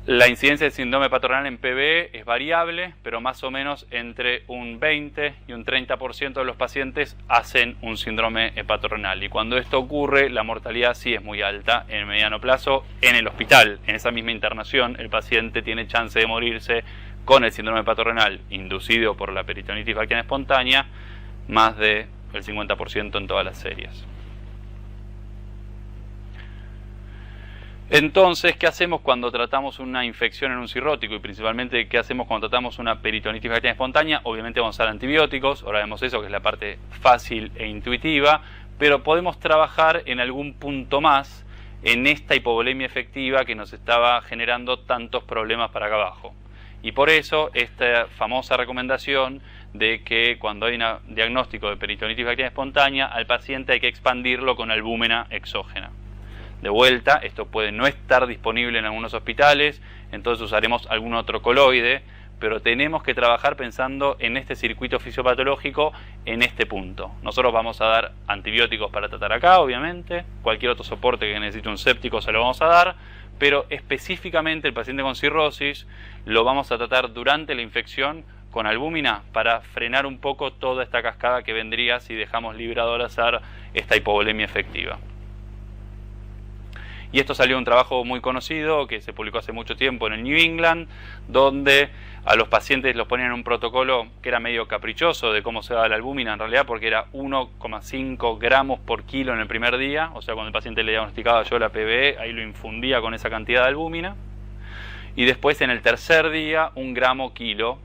La incidencia de síndrome hepatorrenal en PBE es variable, pero más o menos entre un 20 y un 30% de los pacientes hacen un síndrome hepatorrenal. Y cuando esto ocurre, la mortalidad sí es muy alta en el mediano plazo. En el hospital, en esa misma internación, el paciente tiene chance de morirse con el síndrome hepatorrenal inducido por la peritonitis bacteriana espontánea, más del 50% en todas las series. Entonces, ¿qué hacemos cuando tratamos una infección en un cirrótico? Y principalmente, ¿qué hacemos cuando tratamos una peritonitis bacteriana espontánea? Obviamente vamos a usar antibióticos, ahora vemos eso, que es la parte fácil e intuitiva, pero podemos trabajar en algún punto más en esta hipovolemia efectiva que nos estaba generando tantos problemas para acá abajo. Y por eso, esta famosa recomendación de que cuando hay un diagnóstico de peritonitis bacteriana espontánea, al paciente hay que expandirlo con albúmina exógena. De vuelta, esto puede no estar disponible en algunos hospitales, entonces usaremos algún otro coloide, pero tenemos que trabajar pensando en este circuito fisiopatológico en este punto. Nosotros vamos a dar antibióticos para tratar acá, obviamente, cualquier otro soporte que necesite un séptico se lo vamos a dar, pero específicamente el paciente con cirrosis lo vamos a tratar durante la infección con albúmina para frenar un poco toda esta cascada que vendría si dejamos librado al azar esta hipovolemia efectiva. Y esto salió de un trabajo muy conocido que se publicó hace mucho tiempo en el New England, donde a los pacientes los ponían en un protocolo que era medio caprichoso de cómo se daba la albúmina en realidad, porque era 1,5 gramos por kilo en el primer día, o sea, cuando el paciente le diagnosticaba yo la PBE, ahí lo infundía con esa cantidad de albúmina, y después en el tercer día 1 gramo kilo.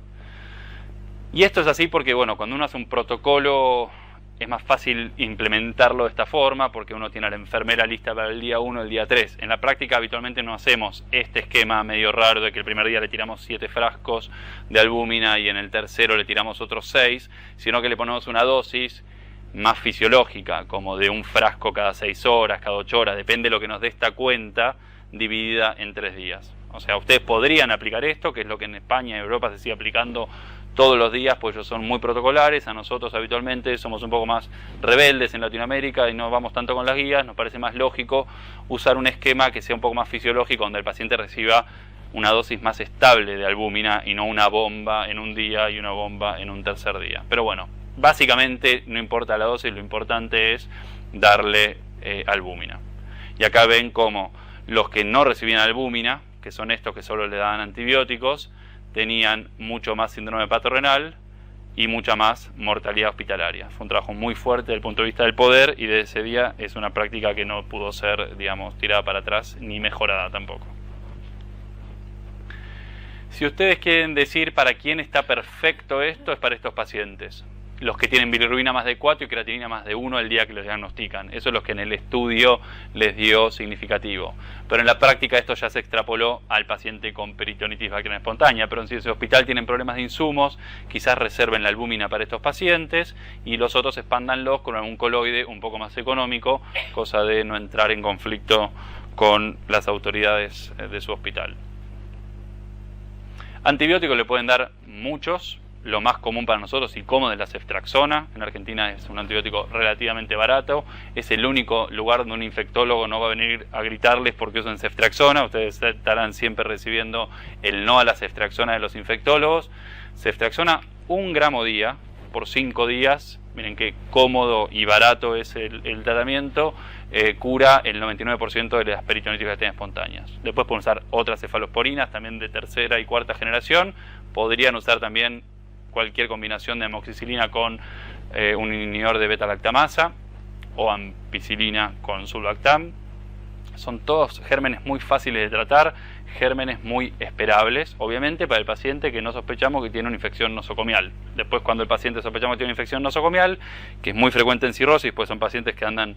Y esto es así porque, bueno, cuando uno hace un protocolo es más fácil implementarlo de esta forma porque uno tiene a la enfermera lista para el día 1 y el día 3. En la práctica habitualmente no hacemos este esquema medio raro de que el primer día le tiramos 7 frascos de albúmina y en el tercero le tiramos otros 6, sino que le ponemos una dosis más fisiológica, como de un frasco cada 6 horas, cada 8 horas, depende de lo que nos dé esta cuenta, dividida en 3 días. O sea, ustedes podrían aplicar esto, que es lo que en España y Europa se sigue aplicando todos los días, pues ellos son muy protocolares. A nosotros habitualmente somos un poco más rebeldes en Latinoamérica y no vamos tanto con las guías. Nos parece más lógico usar un esquema que sea un poco más fisiológico, donde el paciente reciba una dosis más estable de albúmina y no una bomba en un día y una bomba en un tercer día. Pero bueno, básicamente no importa la dosis, lo importante es darle albúmina. Y acá ven cómo los que no recibían albúmina, que son estos que solo le daban antibióticos, tenían mucho más síndrome hepatorrenal y mucha más mortalidad hospitalaria. Fue un trabajo muy fuerte desde el punto de vista del poder y desde ese día es una práctica que no pudo ser, digamos, tirada para atrás ni mejorada tampoco. Si ustedes quieren decir para quién está perfecto esto, es para estos pacientes. Los que tienen bilirrubina más de 4 y creatinina más de 1 el día que los diagnostican. Eso es lo que en el estudio les dio significativo. Pero en la práctica esto ya se extrapoló al paciente con peritonitis bacteriana espontánea. Pero si en ese hospital tienen problemas de insumos, quizás reserven la albúmina para estos pacientes y los otros expándanlos con algún coloide un poco más económico, cosa de no entrar en conflicto con las autoridades de su hospital. Antibióticos le pueden dar muchos. Lo más común para nosotros y cómodo es la ceftriaxona. En Argentina es un antibiótico relativamente barato. Es el único lugar donde un infectólogo no va a venir a gritarles porque usan ceftriaxona. Ustedes estarán siempre recibiendo el no a la ceftriaxona de los infectólogos. Ceftriaxona 1 gramo día por 5 días. Miren qué cómodo y barato es el tratamiento. Cura el 99% de las peritonitis bacterianas espontáneas. Después pueden usar otras cefalosporinas, también de tercera y cuarta generación. Podrían usar también cualquier combinación de amoxicilina con un inhibidor de beta-lactamasa o ampicilina con sulbactam. son todos gérmenes muy fáciles de tratar, gérmenes muy esperables, obviamente para el paciente que no sospechamos que tiene una infección nosocomial. Después, cuando el paciente sospechamos que tiene una infección nosocomial, que es muy frecuente en cirrosis, pues son pacientes que andan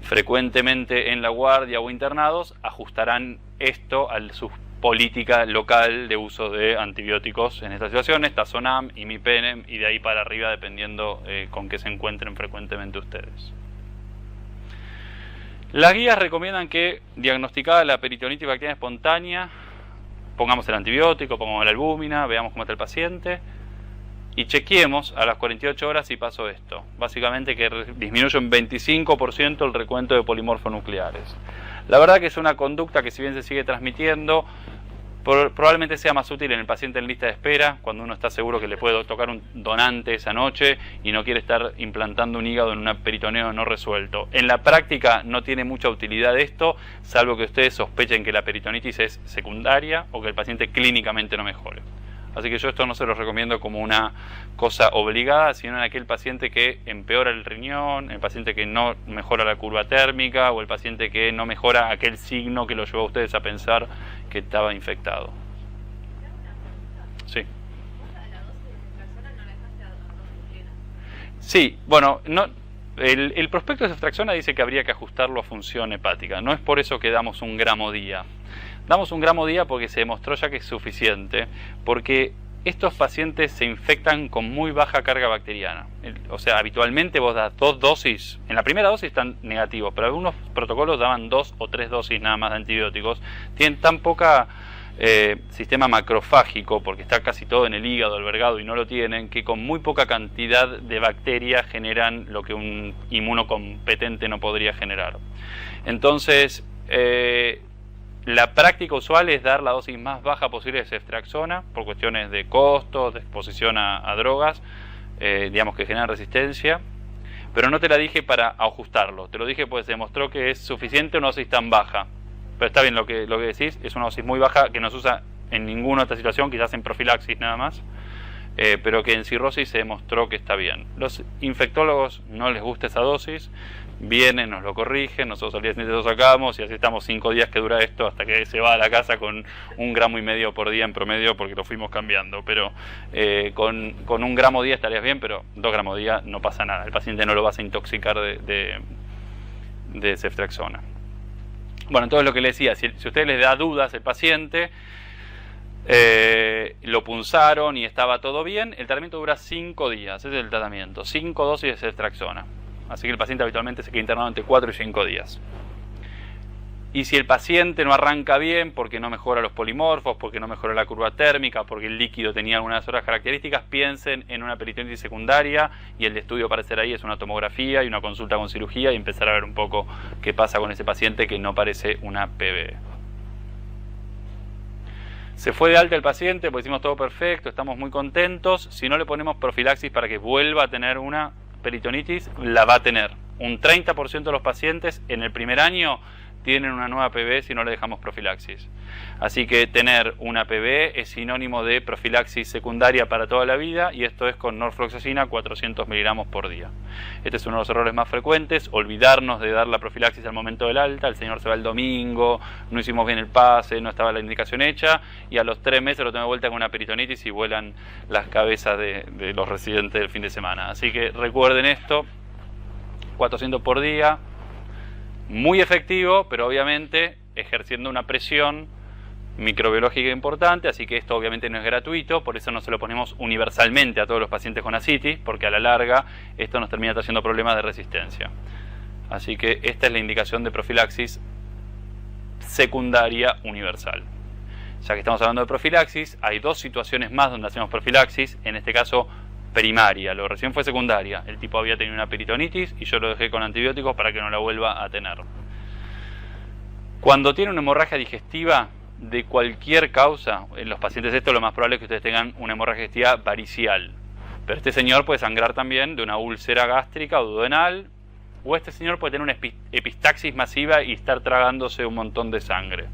frecuentemente en la guardia o internados, ajustarán esto a su política local de uso de antibióticos en estas situaciones, Tazonam, Imipenem, y de ahí para arriba dependiendo con qué se encuentren frecuentemente ustedes. Las guías recomiendan que, diagnosticada la peritonitis bacteriana espontánea, pongamos el antibiótico, pongamos la albúmina, veamos cómo está el paciente y chequeemos a las 48 horas si pasó esto. Básicamente que disminuye un 25% el recuento de polimorfonucleares. La verdad que es una conducta que, si bien se sigue transmitiendo, probablemente sea más útil en el paciente en lista de espera, cuando uno está seguro que le puede tocar un donante esa noche y no quiere estar implantando un hígado en un peritoneo no resuelto. En la práctica no tiene mucha utilidad esto, salvo que ustedes sospechen que la peritonitis es secundaria o que el paciente clínicamente no mejore. Así que yo esto no se lo recomiendo como una cosa obligada, sino en aquel paciente que empeora el riñón, el paciente que no mejora la curva térmica o el paciente que no mejora aquel signo que lo llevó a ustedes a pensar que estaba infectado. Sí. Sí, bueno, no, el prospecto de ceftriaxona dice que habría que ajustarlo a función hepática. No es por eso que damos 1 gramo día. Damos 1 gramo día porque se demostró ya que es suficiente, porque estos pacientes se infectan con muy baja carga bacteriana. O sea, habitualmente vos das 2 dosis, en la primera dosis están negativos, pero algunos protocolos daban 2 o 3 dosis nada más de antibióticos. Tienen tan poca sistema macrofágico, porque está casi todo en el hígado albergado y no lo tienen, que con muy poca cantidad de bacterias generan lo que un inmunocompetente no podría generar. Entonces, la práctica usual es dar la dosis más baja posible de ceftriaxona por cuestiones de costos, de exposición a drogas, digamos que generan resistencia, pero no te la dije para ajustarlo, te lo dije pues se demostró que es suficiente una dosis tan baja. Pero está bien lo que decís, es una dosis muy baja que no se usa en ninguna otra situación, quizás en profilaxis nada más, pero que en cirrosis se demostró que está bien. Los infectólogos no les gusta esa dosis, vienen, nos lo corrigen, nosotros al día siguiente lo sacamos y así estamos 5 días que dura esto hasta que se va a la casa con 1,5 gramos por día en promedio porque lo fuimos cambiando, pero con 1 gramo día estarías bien, pero 2 gramos día no pasa nada, el paciente no lo vas a intoxicar de ceftriaxona. Bueno, entonces lo que le decía, si a ustedes les da dudas el paciente, lo punzaron y estaba todo bien, el tratamiento dura 5 días, ese es el tratamiento, 5 dosis de ceftriaxona. Así que el paciente habitualmente se queda internado entre 4 y 5 días. Y si el paciente no arranca bien porque no mejora los polimorfos, porque no mejora la curva térmica, porque el líquido tenía algunas otras características, piensen en una peritonitis secundaria y el estudio para hacer ahí es una tomografía y una consulta con cirugía y empezar a ver un poco qué pasa con ese paciente que no parece una PB. Se fue de alta el paciente, pues hicimos todo perfecto, estamos muy contentos. Si no le ponemos profilaxis para que vuelva a tener una peritonitis, la va a tener. Un 30% de los pacientes en el primer año tienen una nueva PB si no le dejamos profilaxis. Así que tener una PB es sinónimo de profilaxis secundaria para toda la vida, y esto es con norfloxacina 400 miligramos por día. Este es uno de los errores más frecuentes, olvidarnos de dar la profilaxis al momento del alta. El señor se va el domingo, no hicimos bien el pase, no estaba la indicación hecha, y a los 3 meses lo tengo de vuelta con una peritonitis y vuelan las cabezas de los residentes del fin de semana. Así que recuerden esto, 400 por día, muy efectivo, pero obviamente ejerciendo una presión microbiológica importante, así que esto obviamente no es gratuito, por eso no se lo ponemos universalmente a todos los pacientes con ascitis, porque a la larga esto nos termina trayendo problemas de resistencia. Así que esta es la indicación de profilaxis secundaria universal. Ya que estamos hablando de profilaxis, hay 2 situaciones más donde hacemos profilaxis, en este caso primaria, lo recién fue secundaria. El tipo había tenido una peritonitis y yo lo dejé con antibióticos para que no la vuelva a tener. Cuando tiene una hemorragia digestiva de cualquier causa, en los pacientes esto lo más probable es que ustedes tengan una hemorragia digestiva varicial, pero este señor puede sangrar también de una úlcera gástrica o duodenal, o este señor puede tener una epistaxis masiva y estar tragándose un montón de sangre.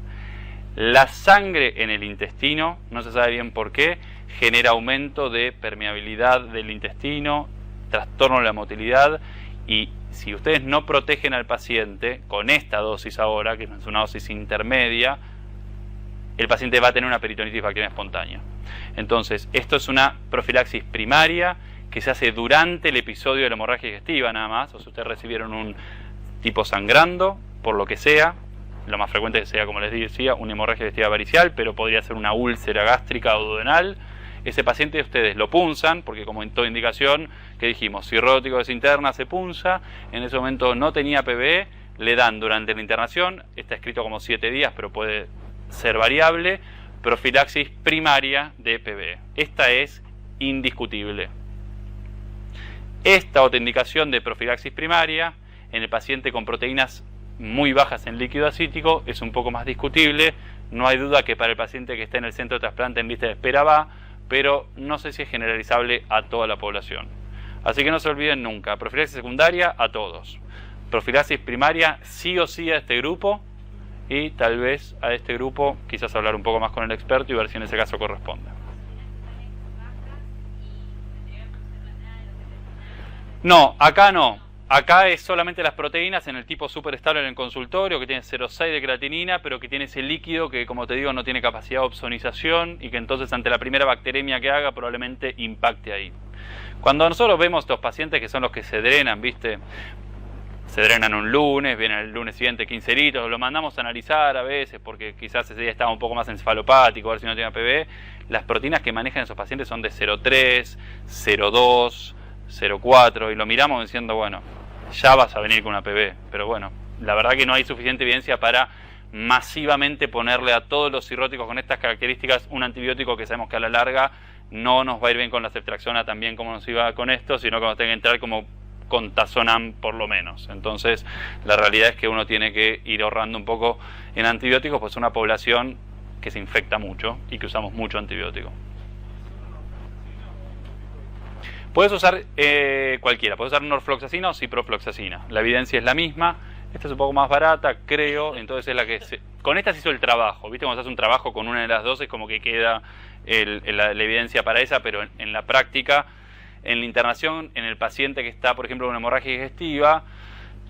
La sangre en el intestino, no se sabe bien por qué, genera aumento de permeabilidad del intestino, trastorno de la motilidad, y si ustedes no protegen al paciente con esta dosis ahora, que es una dosis intermedia, el paciente va a tener una peritonitis bacteriana espontánea. Entonces, esto es una profilaxis primaria que se hace durante el episodio de la hemorragia digestiva nada más. O si ustedes recibieron un tipo sangrando, por lo que sea, lo más frecuente que sea, como les decía, una hemorragia digestiva varicial, pero podría ser una úlcera gástrica o duodenal. Ese paciente ustedes lo punzan, porque como en toda indicación que dijimos, cirrótico desinterna, se punza, en ese momento no tenía PBE, le dan durante la internación, está escrito como 7 días, pero puede ser variable, profilaxis primaria de PBE. Esta es indiscutible. Esta otra indicación de profilaxis primaria en el paciente con proteínas muy bajas en líquido acítico es un poco más discutible. No hay duda que para el paciente que está en el centro de trasplante en lista de espera va, pero no sé si es generalizable a toda la población. Así que no se olviden nunca, profilaxis secundaria a todos, profilaxis primaria sí o sí a este grupo, y tal vez a este grupo quizás hablar un poco más con el experto y ver si en ese caso corresponde. No, acá no. Acá es solamente las proteínas en el tipo súper estable en el consultorio, que tiene 0,6 de creatinina, pero que tiene ese líquido que, como te digo, no tiene capacidad de opsonización y que entonces ante la primera bacteremia que haga probablemente impacte ahí. Cuando nosotros vemos estos pacientes que son los que se drenan, ¿viste? Se drenan un lunes, vienen el lunes siguiente 15 litros, lo mandamos a analizar a veces porque quizás ese día estaba un poco más encefalopático, a ver si no tiene PBE. Las proteínas que manejan esos pacientes son de 0,3, 0,2, 0,4 y lo miramos diciendo, bueno, ya vas a venir con una PBE, pero bueno, la verdad que no hay suficiente evidencia para masivamente ponerle a todos los cirróticos con estas características un antibiótico que sabemos que a la larga no nos va a ir bien con la ceftriaxona tan bien como nos iba con esto, sino que vamos a tener que entrar como con Tazonam por lo menos. Entonces la realidad es que uno tiene que ir ahorrando un poco en antibióticos, pues es una población que se infecta mucho y que usamos mucho antibiótico. Puedes usar cualquiera, puedes usar norfloxacina o ciprofloxacina, la evidencia es la misma. Esta es un poco más barata, creo, entonces es la que con esta se hizo el trabajo, ¿viste? Cuando se hace un trabajo con una de las dos es como que queda la evidencia para esa, pero en la práctica, en la internación, en el paciente que está, por ejemplo, con una hemorragia digestiva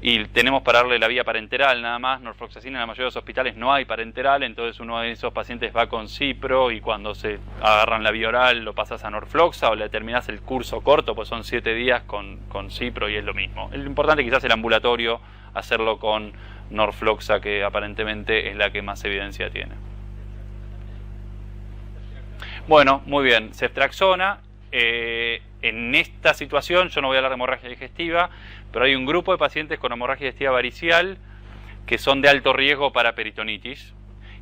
y tenemos para darle la vía parenteral nada más, norfloxacina en la mayoría de los hospitales no hay parenteral, entonces uno de esos pacientes va con cipro y cuando se agarran la vía oral lo pasas a norfloxa o le terminás el curso corto, pues son 7 días con cipro y es lo mismo. Lo importante quizás el ambulatorio, hacerlo con norfloxa, que aparentemente es la que más evidencia tiene. Bueno, muy bien, ceftriaxona. En esta situación yo no voy a hablar de hemorragia digestiva, pero hay un grupo de pacientes con hemorragia digestiva varicial que son de alto riesgo para peritonitis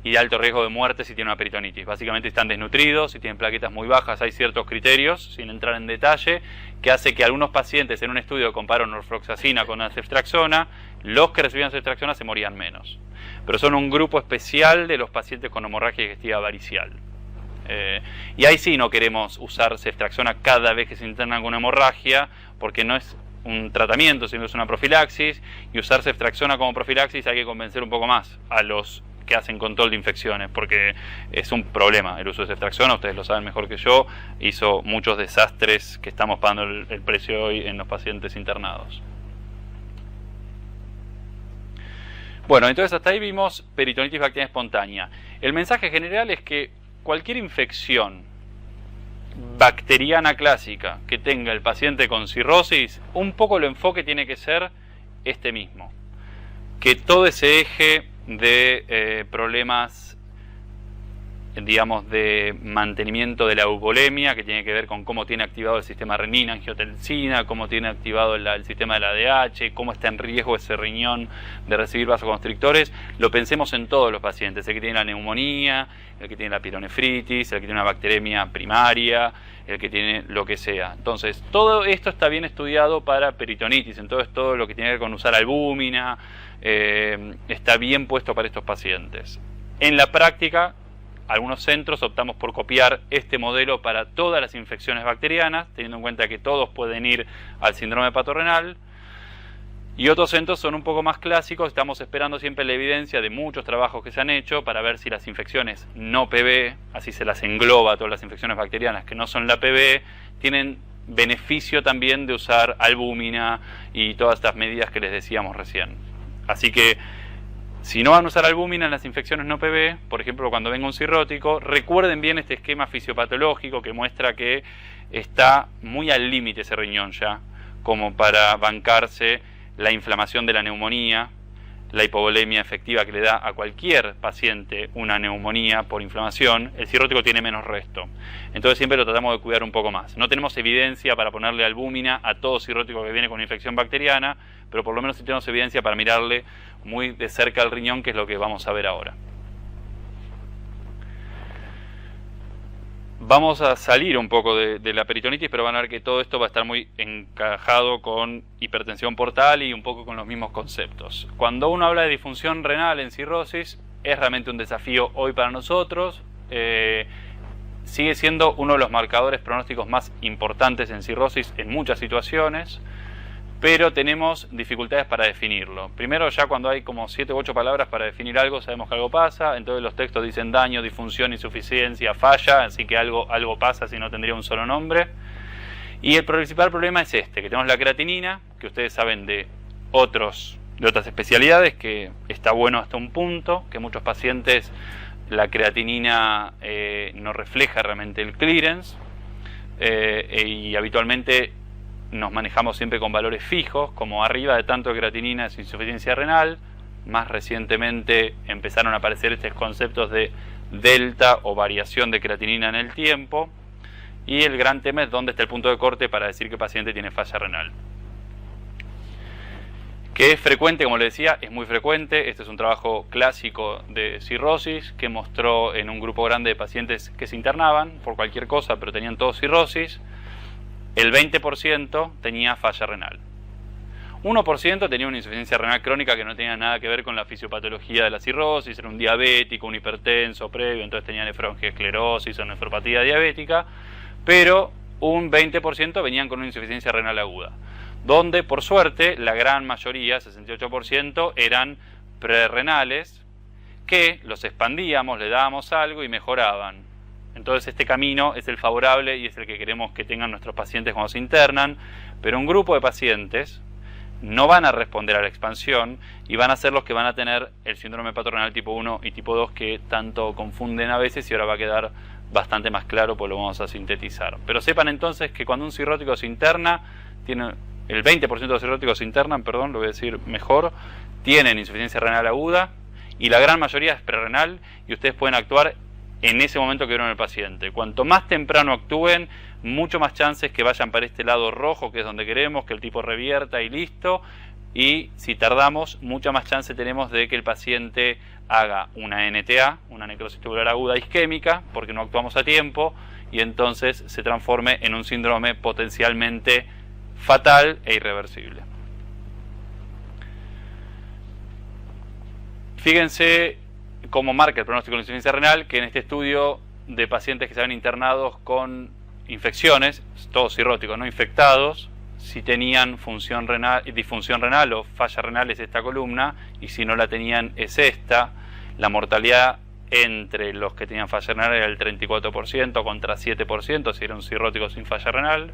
y de alto riesgo de muerte si tienen una peritonitis. Básicamente están desnutridos, si tienen plaquetas muy bajas, hay ciertos criterios, sin entrar en detalle, que hace que algunos pacientes en un estudio que compararon norfloxacina con ceftriaxona, los que recibían ceftriaxona se morían menos. Pero son un grupo especial de los pacientes con hemorragia digestiva varicial. Y ahí sí no queremos usar ceftriaxona cada vez que se interna con una hemorragia, porque no es un tratamiento, sino es una profilaxis, y usar ceftriaxona como profilaxis hay que convencer un poco más a los que hacen control de infecciones, porque es un problema el uso de ceftriaxona, ustedes lo saben mejor que yo, hizo muchos desastres que estamos pagando el precio hoy en los pacientes internados. Bueno, entonces hasta ahí vimos peritonitis bacteriana espontánea. El mensaje general es que cualquier infección bacteriana clásica que tenga el paciente con cirrosis, un poco el enfoque tiene que ser este mismo, que todo ese eje de problemas, digamos, de mantenimiento de la eubolemia, que tiene que ver con cómo tiene activado el sistema renina, angiotensina, cómo tiene activado el sistema de la ADH, cómo está en riesgo ese riñón de recibir vasoconstrictores, lo pensemos en todos los pacientes, el que tiene la neumonía, el que tiene la pielonefritis, el que tiene una bacteremia primaria, el que tiene lo que sea. Entonces, todo esto está bien estudiado para peritonitis, entonces todo lo que tiene que ver con usar albúmina, está bien puesto para estos pacientes. En la práctica, algunos centros optamos por copiar este modelo para todas las infecciones bacterianas, teniendo en cuenta que todos pueden ir al síndrome hepatorrenal, y otros centros son un poco más clásicos, estamos esperando siempre la evidencia de muchos trabajos que se han hecho para ver si las infecciones no PB, así se las engloba a todas las infecciones bacterianas que no son la PB, tienen beneficio también de usar albúmina y todas estas medidas que les decíamos recién. Así que si no van a usar albúmina en las infecciones no PB, por ejemplo cuando venga un cirrótico, recuerden bien este esquema fisiopatológico que muestra que está muy al límite ese riñón ya, como para bancarse la inflamación de la neumonía, la hipovolemia efectiva que le da a cualquier paciente una neumonía por inflamación. El cirrótico tiene menos resto. Entonces siempre lo tratamos de cuidar un poco más. No tenemos evidencia para ponerle albúmina a todo cirrótico que viene con infección bacteriana, pero por lo menos sí tenemos evidencia para mirarle muy de cerca al riñón, que es lo que vamos a ver ahora. Vamos a salir un poco de la peritonitis, pero van a ver que todo esto va a estar muy encajado con hipertensión portal y un poco con los mismos conceptos. Cuando uno habla de disfunción renal en cirrosis, es realmente un desafío hoy para nosotros. Sigue siendo uno de los marcadores pronósticos más importantes en cirrosis en muchas situaciones, pero tenemos dificultades para definirlo. Primero, ya cuando hay como 7 u 8 palabras para definir algo, sabemos que algo pasa. Entonces los textos dicen daño, disfunción, insuficiencia, falla, así que algo pasa si no tendría un solo nombre. Y el principal problema es este, que tenemos la creatinina, que ustedes saben de otras especialidades, que está bueno hasta un punto, que muchos pacientes la creatinina no refleja realmente el clearance, y habitualmente nos manejamos siempre con valores fijos, como arriba de tanto de creatinina es insuficiencia renal. Más recientemente empezaron a aparecer estos conceptos de delta o variación de creatinina en el tiempo. Y el gran tema es dónde está el punto de corte para decir que el paciente tiene falla renal. Que es frecuente, como les decía, es muy frecuente. Este es un trabajo clásico de cirrosis que mostró en un grupo grande de pacientes que se internaban por cualquier cosa, pero tenían todos cirrosis. El 20% tenía falla renal. 1% tenía una insuficiencia renal crónica que no tenía nada que ver con la fisiopatología de la cirrosis, era un diabético, un hipertenso previo, entonces tenía nefroangiosclerosis o nefropatía diabética, pero un 20% venían con una insuficiencia renal aguda, donde por suerte la gran mayoría, 68%, eran prerrenales, que los expandíamos, le dábamos algo y mejoraban. Entonces este camino es el favorable y es el que queremos que tengan nuestros pacientes cuando se internan, pero un grupo de pacientes no van a responder a la expansión y van a ser los que van a tener el síndrome hepatorenal tipo 1 y tipo 2 que tanto confunden a veces, y ahora va a quedar bastante más claro, pues lo vamos a sintetizar. Pero sepan entonces que cuando un cirrótico se interna, el 20% de los cirróticos se internan, lo voy a decir mejor, tienen insuficiencia renal aguda y la gran mayoría es prerrenal, y ustedes pueden actuar en ese momento que vieron el paciente. Cuanto más temprano actúen, mucho más chances que vayan para este lado rojo, que es donde queremos, que el tipo revierta y listo. Y si tardamos, mucha más chance tenemos de que el paciente haga una NTA, una necrosis tubular aguda isquémica, porque no actuamos a tiempo, y entonces se transforme en un síndrome potencialmente fatal e irreversible. Fíjense cómo marca el pronóstico de insuficiencia renal, que en este estudio de pacientes que se habían internados con infecciones, todos cirróticos no infectados, si tenían función renal, disfunción renal o falla renal es esta columna, y si no la tenían es esta. La mortalidad entre los que tenían falla renal era el 34% contra 7% si era un cirrótico sin falla renal.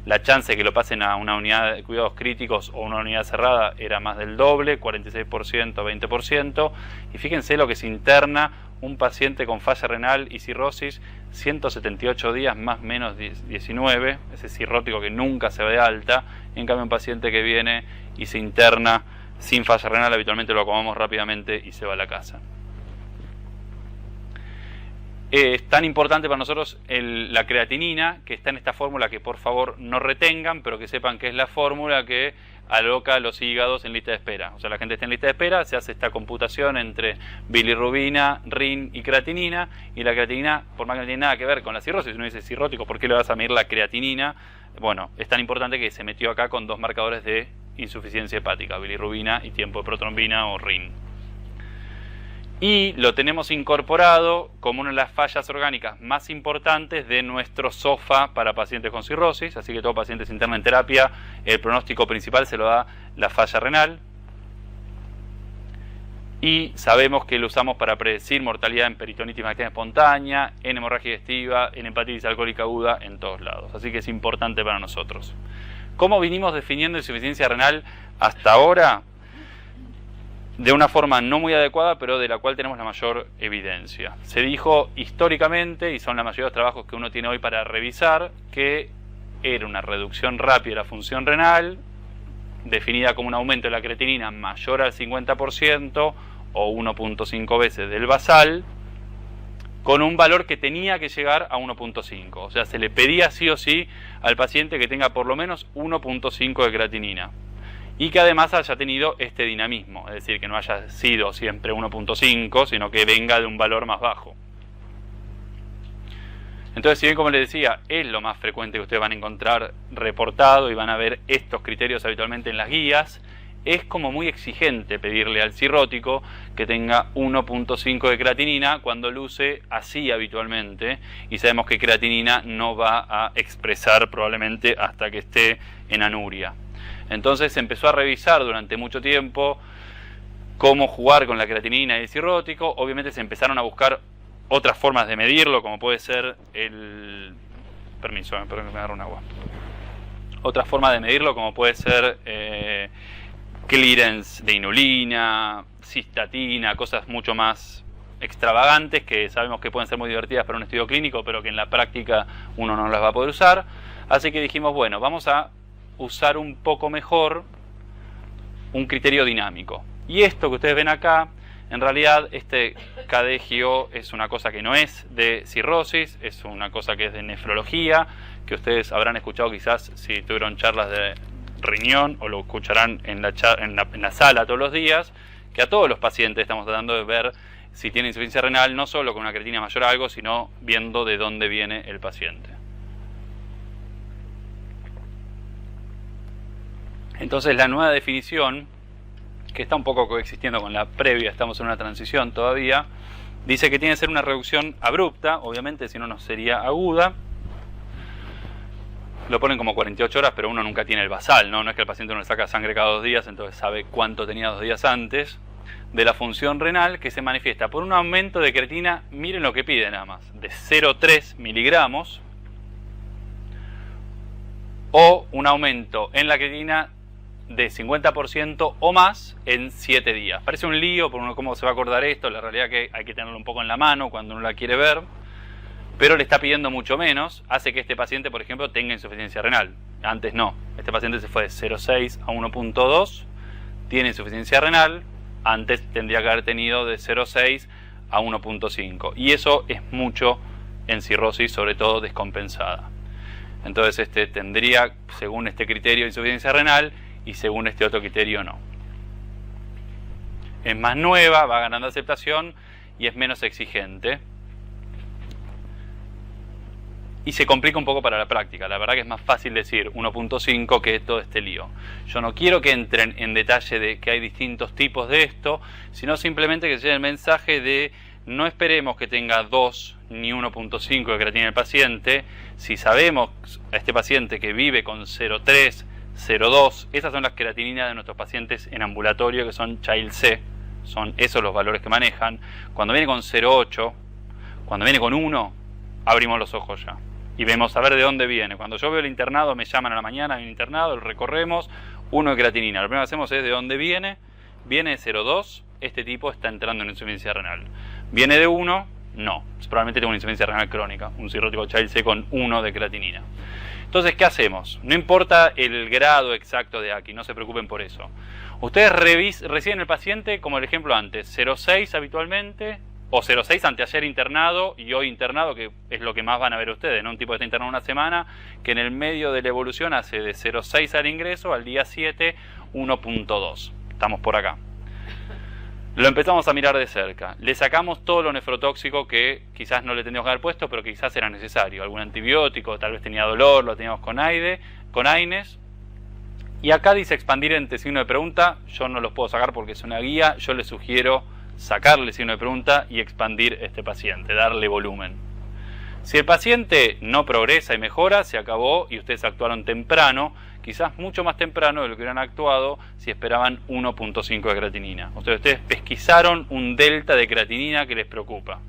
La chance de que lo pasen a una unidad de cuidados críticos o una unidad cerrada era más del doble, 46%, 20%. Y fíjense lo que se interna un paciente con falla renal y cirrosis, 178 días más menos 19, ese cirrótico que nunca se ve de alta. En cambio un paciente que viene y se interna sin falla renal, habitualmente lo acomodamos rápidamente y se va a la casa. Es tan importante para nosotros la creatinina, que está en esta fórmula, que por favor no retengan, pero que sepan que es la fórmula que aloca los hígados en lista de espera. O sea, la gente está en lista de espera, se hace esta computación entre bilirrubina, RIN y creatinina, y la creatinina, por más que no tiene nada que ver con la cirrosis, uno dice cirrótico, ¿por qué le vas a medir la creatinina? Bueno, es tan importante que se metió acá con dos marcadores de insuficiencia hepática, bilirrubina y tiempo de protrombina o RIN. Y lo tenemos incorporado como una de las fallas orgánicas más importantes de nuestro SOFA para pacientes con cirrosis, así que todo paciente se interna en terapia, el pronóstico principal se lo da la falla renal. Y sabemos que lo usamos para predecir mortalidad en peritonitis bacteriana espontánea, en hemorragia digestiva, en hepatitis alcohólica aguda, en todos lados. Así que es importante para nosotros. ¿Cómo vinimos definiendo insuficiencia renal hasta ahora? De una forma no muy adecuada, pero de la cual tenemos la mayor evidencia. Se dijo históricamente, y son la mayoría de los trabajos que uno tiene hoy para revisar, que era una reducción rápida de la función renal, definida como un aumento de la creatinina mayor al 50%, o 1.5 veces del basal, con un valor que tenía que llegar a 1.5. O sea, se le pedía sí o sí al paciente que tenga por lo menos 1.5 de creatinina. Y que además haya tenido este dinamismo, es decir, que no haya sido siempre 1.5, sino que venga de un valor más bajo. Entonces, si bien, como les decía, es lo más frecuente que ustedes van a encontrar reportado y van a ver estos criterios habitualmente en las guías, es como muy exigente pedirle al cirrótico que tenga 1.5 de creatinina cuando luce así habitualmente, y sabemos que creatinina no va a expresar probablemente hasta que esté en anuria. Entonces se empezó a revisar durante mucho tiempo cómo jugar con la creatinina y el cirrótico. Obviamente se empezaron a buscar otras formas de medirlo, como puede ser el... Permiso, perdón que me agarro un agua. Otra forma de medirlo, como puede ser clearance de inulina, cistatina, cosas mucho más extravagantes que sabemos que pueden ser muy divertidas para un estudio clínico, pero que en la práctica uno no las va a poder usar. Así que dijimos, bueno, vamos a usar un poco mejor un criterio dinámico. Y esto que ustedes ven acá, en realidad este KDGO es una cosa que no es de cirrosis, es una cosa que es de nefrología, que ustedes habrán escuchado quizás si tuvieron charlas de riñón, o lo escucharán en la sala todos los días, que a todos los pacientes estamos tratando de ver si tiene insuficiencia renal, no solo con una creatinina mayor a algo, sino viendo de dónde viene el paciente. Entonces la nueva definición, que está un poco coexistiendo con la previa, estamos en una transición todavía, dice que tiene que ser una reducción abrupta, obviamente si no, no sería aguda. Lo ponen como 48 horas, pero uno nunca tiene el basal, ¿no? No es que el paciente no le saca sangre cada 2 días, entonces sabe cuánto tenía 2 días antes, de la función renal, que se manifiesta por un aumento de creatinina, miren lo que pide nada más, de 0,3 miligramos, o un aumento en la creatinina de 50% o más en 7 días. Parece un lío, por uno cómo se va a acordar esto, la realidad que hay que tenerlo un poco en la mano cuando uno la quiere ver, pero le está pidiendo mucho menos, hace que este paciente, por ejemplo, tenga insuficiencia renal. Antes no, este paciente se fue de 0,6 a 1.2, tiene insuficiencia renal, antes tendría que haber tenido de 0,6 a 1.5, y eso es mucho en cirrosis, sobre todo descompensada. Entonces tendría, según este criterio, insuficiencia renal, y según este otro criterio no. Es más nueva, va ganando aceptación y es menos exigente. Y se complica un poco para la práctica. La verdad que es más fácil decir 1.5 que todo este lío. Yo no quiero que entren en detalle de que hay distintos tipos de esto, sino simplemente que se lleve el mensaje de no esperemos que tenga 2 ni 1.5 de creatinina el paciente. Si sabemos a este paciente que vive con 0.3, 0.2, esas son las creatininas de nuestros pacientes en ambulatorio, que son Child C, son esos los valores que manejan. Cuando viene con 0.8, cuando viene con 1, abrimos los ojos ya y vemos a ver de dónde viene. Cuando yo veo el internado, me llaman a la mañana, hay un internado, lo recorremos, 1 de creatinina. Lo primero que hacemos es de dónde viene. Viene de 0.2, este tipo está entrando en insuficiencia renal. Viene de 1, no, probablemente tengo una insuficiencia renal crónica, un cirrótico Child C con 1 de creatinina. Entonces, ¿qué hacemos? No importa el grado exacto de AKI, no se preocupen por eso. Ustedes reciben el paciente, como el ejemplo antes, 0,6 habitualmente, o 0,6 anteayer internado y hoy internado, que es lo que más van a ver ustedes, ¿no? Un tipo que está internado una semana, que en el medio de la evolución hace de 0,6 al ingreso, al día 7, 1.2. Estamos por acá. Lo empezamos a mirar de cerca. Le sacamos todo lo nefrotóxico que quizás no le teníamos que haber puesto, pero que quizás era necesario. Algún antibiótico, tal vez tenía dolor, lo teníamos con AINES. Y acá dice expandir entre signo de pregunta. Yo no los puedo sacar porque es una guía. Yo les sugiero sacarle signo de pregunta y expandir este paciente, darle volumen. Si el paciente no progresa y mejora, se acabó y ustedes actuaron temprano, quizás mucho más temprano de lo que hubieran actuado si esperaban 1.5 de creatinina. O sea, ustedes pesquisaron un delta de creatinina que les preocupa.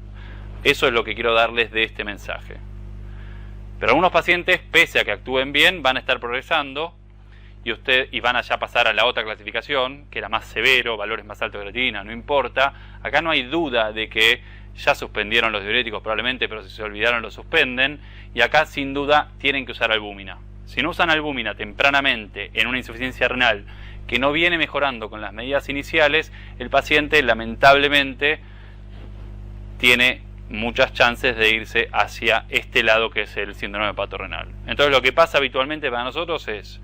Eso es lo que quiero darles de este mensaje. Pero algunos pacientes, pese a que actúen bien, van a estar progresando y van a ya pasar a la otra clasificación, que era más severo, valores más altos de creatinina, no importa. Acá no hay duda de que ya suspendieron los diuréticos probablemente, pero si se olvidaron lo suspenden. Y acá sin duda tienen que usar albúmina. Si no usan albúmina tempranamente en una insuficiencia renal que no viene mejorando con las medidas iniciales, el paciente lamentablemente tiene muchas chances de irse hacia este lado que es el síndrome hepatorrenal. Entonces lo que pasa habitualmente para nosotros es,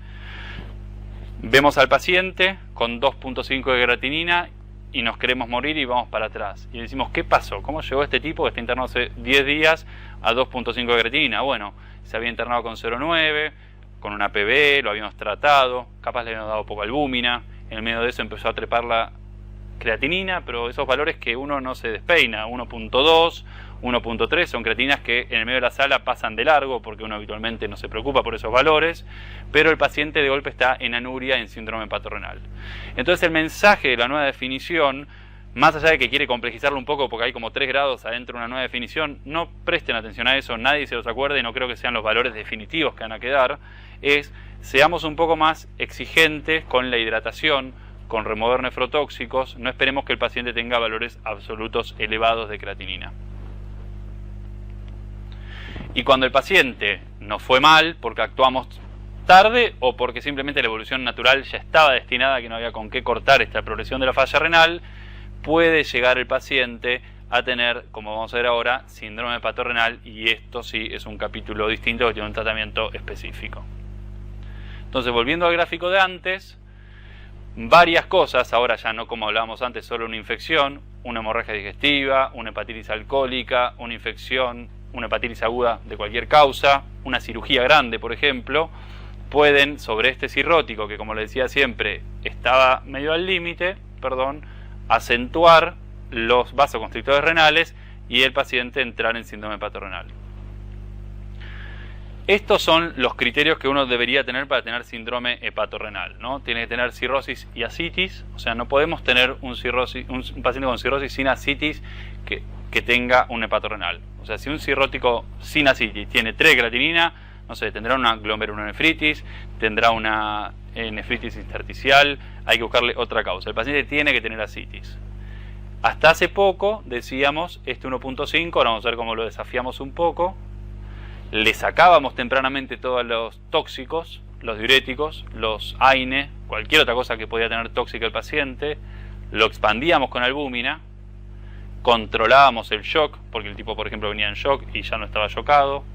vemos al paciente con 2.5 de creatinina y nos queremos morir y vamos para atrás. Y decimos, ¿qué pasó? ¿Cómo llegó este tipo que está internado hace 10 días a 2.5 de creatinina? Bueno, se había internado con 0.9, con una PB, lo habíamos tratado, capaz le habíamos dado poco albúmina, en el medio de eso empezó a trepar la creatinina, pero esos valores que uno no se despeina, 1.2, 1.3, son creatininas que en el medio de la sala pasan de largo porque uno habitualmente no se preocupa por esos valores, pero el paciente de golpe está en anuria, en síndrome hepatorrenal. Entonces el mensaje de la nueva definición, más allá de que quiere complejizarlo un poco porque hay como 3 grados adentro de una nueva definición, no presten atención a eso, nadie se los acuerde y no creo que sean los valores definitivos que van a quedar, es seamos un poco más exigentes con la hidratación, con remover nefrotóxicos, no esperemos que el paciente tenga valores absolutos elevados de creatinina. Y cuando el paciente nos fue mal porque actuamos tarde o porque simplemente la evolución natural ya estaba destinada a que no había con qué cortar esta progresión de la falla renal, puede llegar el paciente a tener, como vamos a ver ahora, síndrome hepatorrenal, y esto sí es un capítulo distinto que tiene un tratamiento específico. Entonces, volviendo al gráfico de antes, varias cosas, ahora ya no como hablábamos antes, solo una infección, una hemorragia digestiva, una hepatitis alcohólica, una infección, una hepatitis aguda de cualquier causa, una cirugía grande, por ejemplo, pueden, sobre este cirrótico, que como les decía siempre, estaba medio al límite, acentuar los vasoconstrictores renales y el paciente entrar en síndrome hepatorrenal. Estos son los criterios que uno debería tener para tener síndrome hepatorrenal, ¿no? Tiene que tener cirrosis y ascitis, o sea, no podemos tener un paciente con cirrosis sin ascitis que tenga un hepatorrenal. O sea, si un cirrótico sin ascitis tiene 3 creatinina, no sé, tendrá una glomerulonefritis, tendrá una nefritis intersticial, hay que buscarle otra causa. El paciente tiene que tener ascitis. Hasta hace poco decíamos este 1.5, ahora vamos a ver cómo lo desafiamos un poco. Le sacábamos tempranamente todos los tóxicos, los diuréticos, los AINE, cualquier otra cosa que podía tener tóxica el paciente, lo expandíamos con albúmina, controlábamos el shock, porque el tipo, por ejemplo, venía en shock y ya no estaba shockado,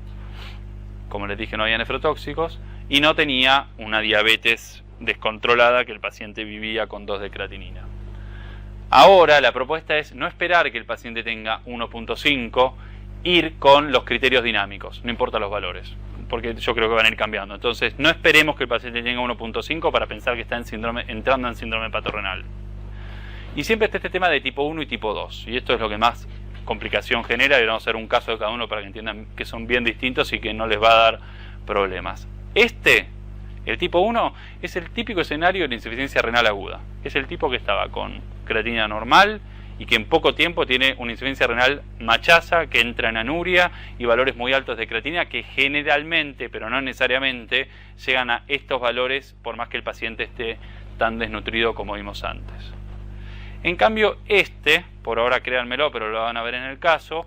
como les dije, no había nefrotóxicos, y no tenía una diabetes descontrolada que el paciente vivía con 2 de creatinina. Ahora la propuesta es no esperar que el paciente tenga 1.5, ir con los criterios dinámicos, no importa los valores, porque yo creo que van a ir cambiando. Entonces no esperemos que el paciente tenga 1.5 para pensar que está entrando en síndrome hepatorrenal. Y siempre está este tema de tipo 1 y tipo 2, y esto es lo que más complicación genera, y vamos a hacer un caso de cada uno para que entiendan que son bien distintos y que no les va a dar problemas. El tipo 1 es el típico escenario de la insuficiencia renal aguda. Es el tipo que estaba con creatinina normal y que en poco tiempo tiene una insuficiencia renal machaza, que entra en anuria y valores muy altos de creatinina que generalmente, pero no necesariamente, llegan a estos valores por más que el paciente esté tan desnutrido como vimos antes. En cambio, por ahora créanmelo, pero lo van a ver en el caso,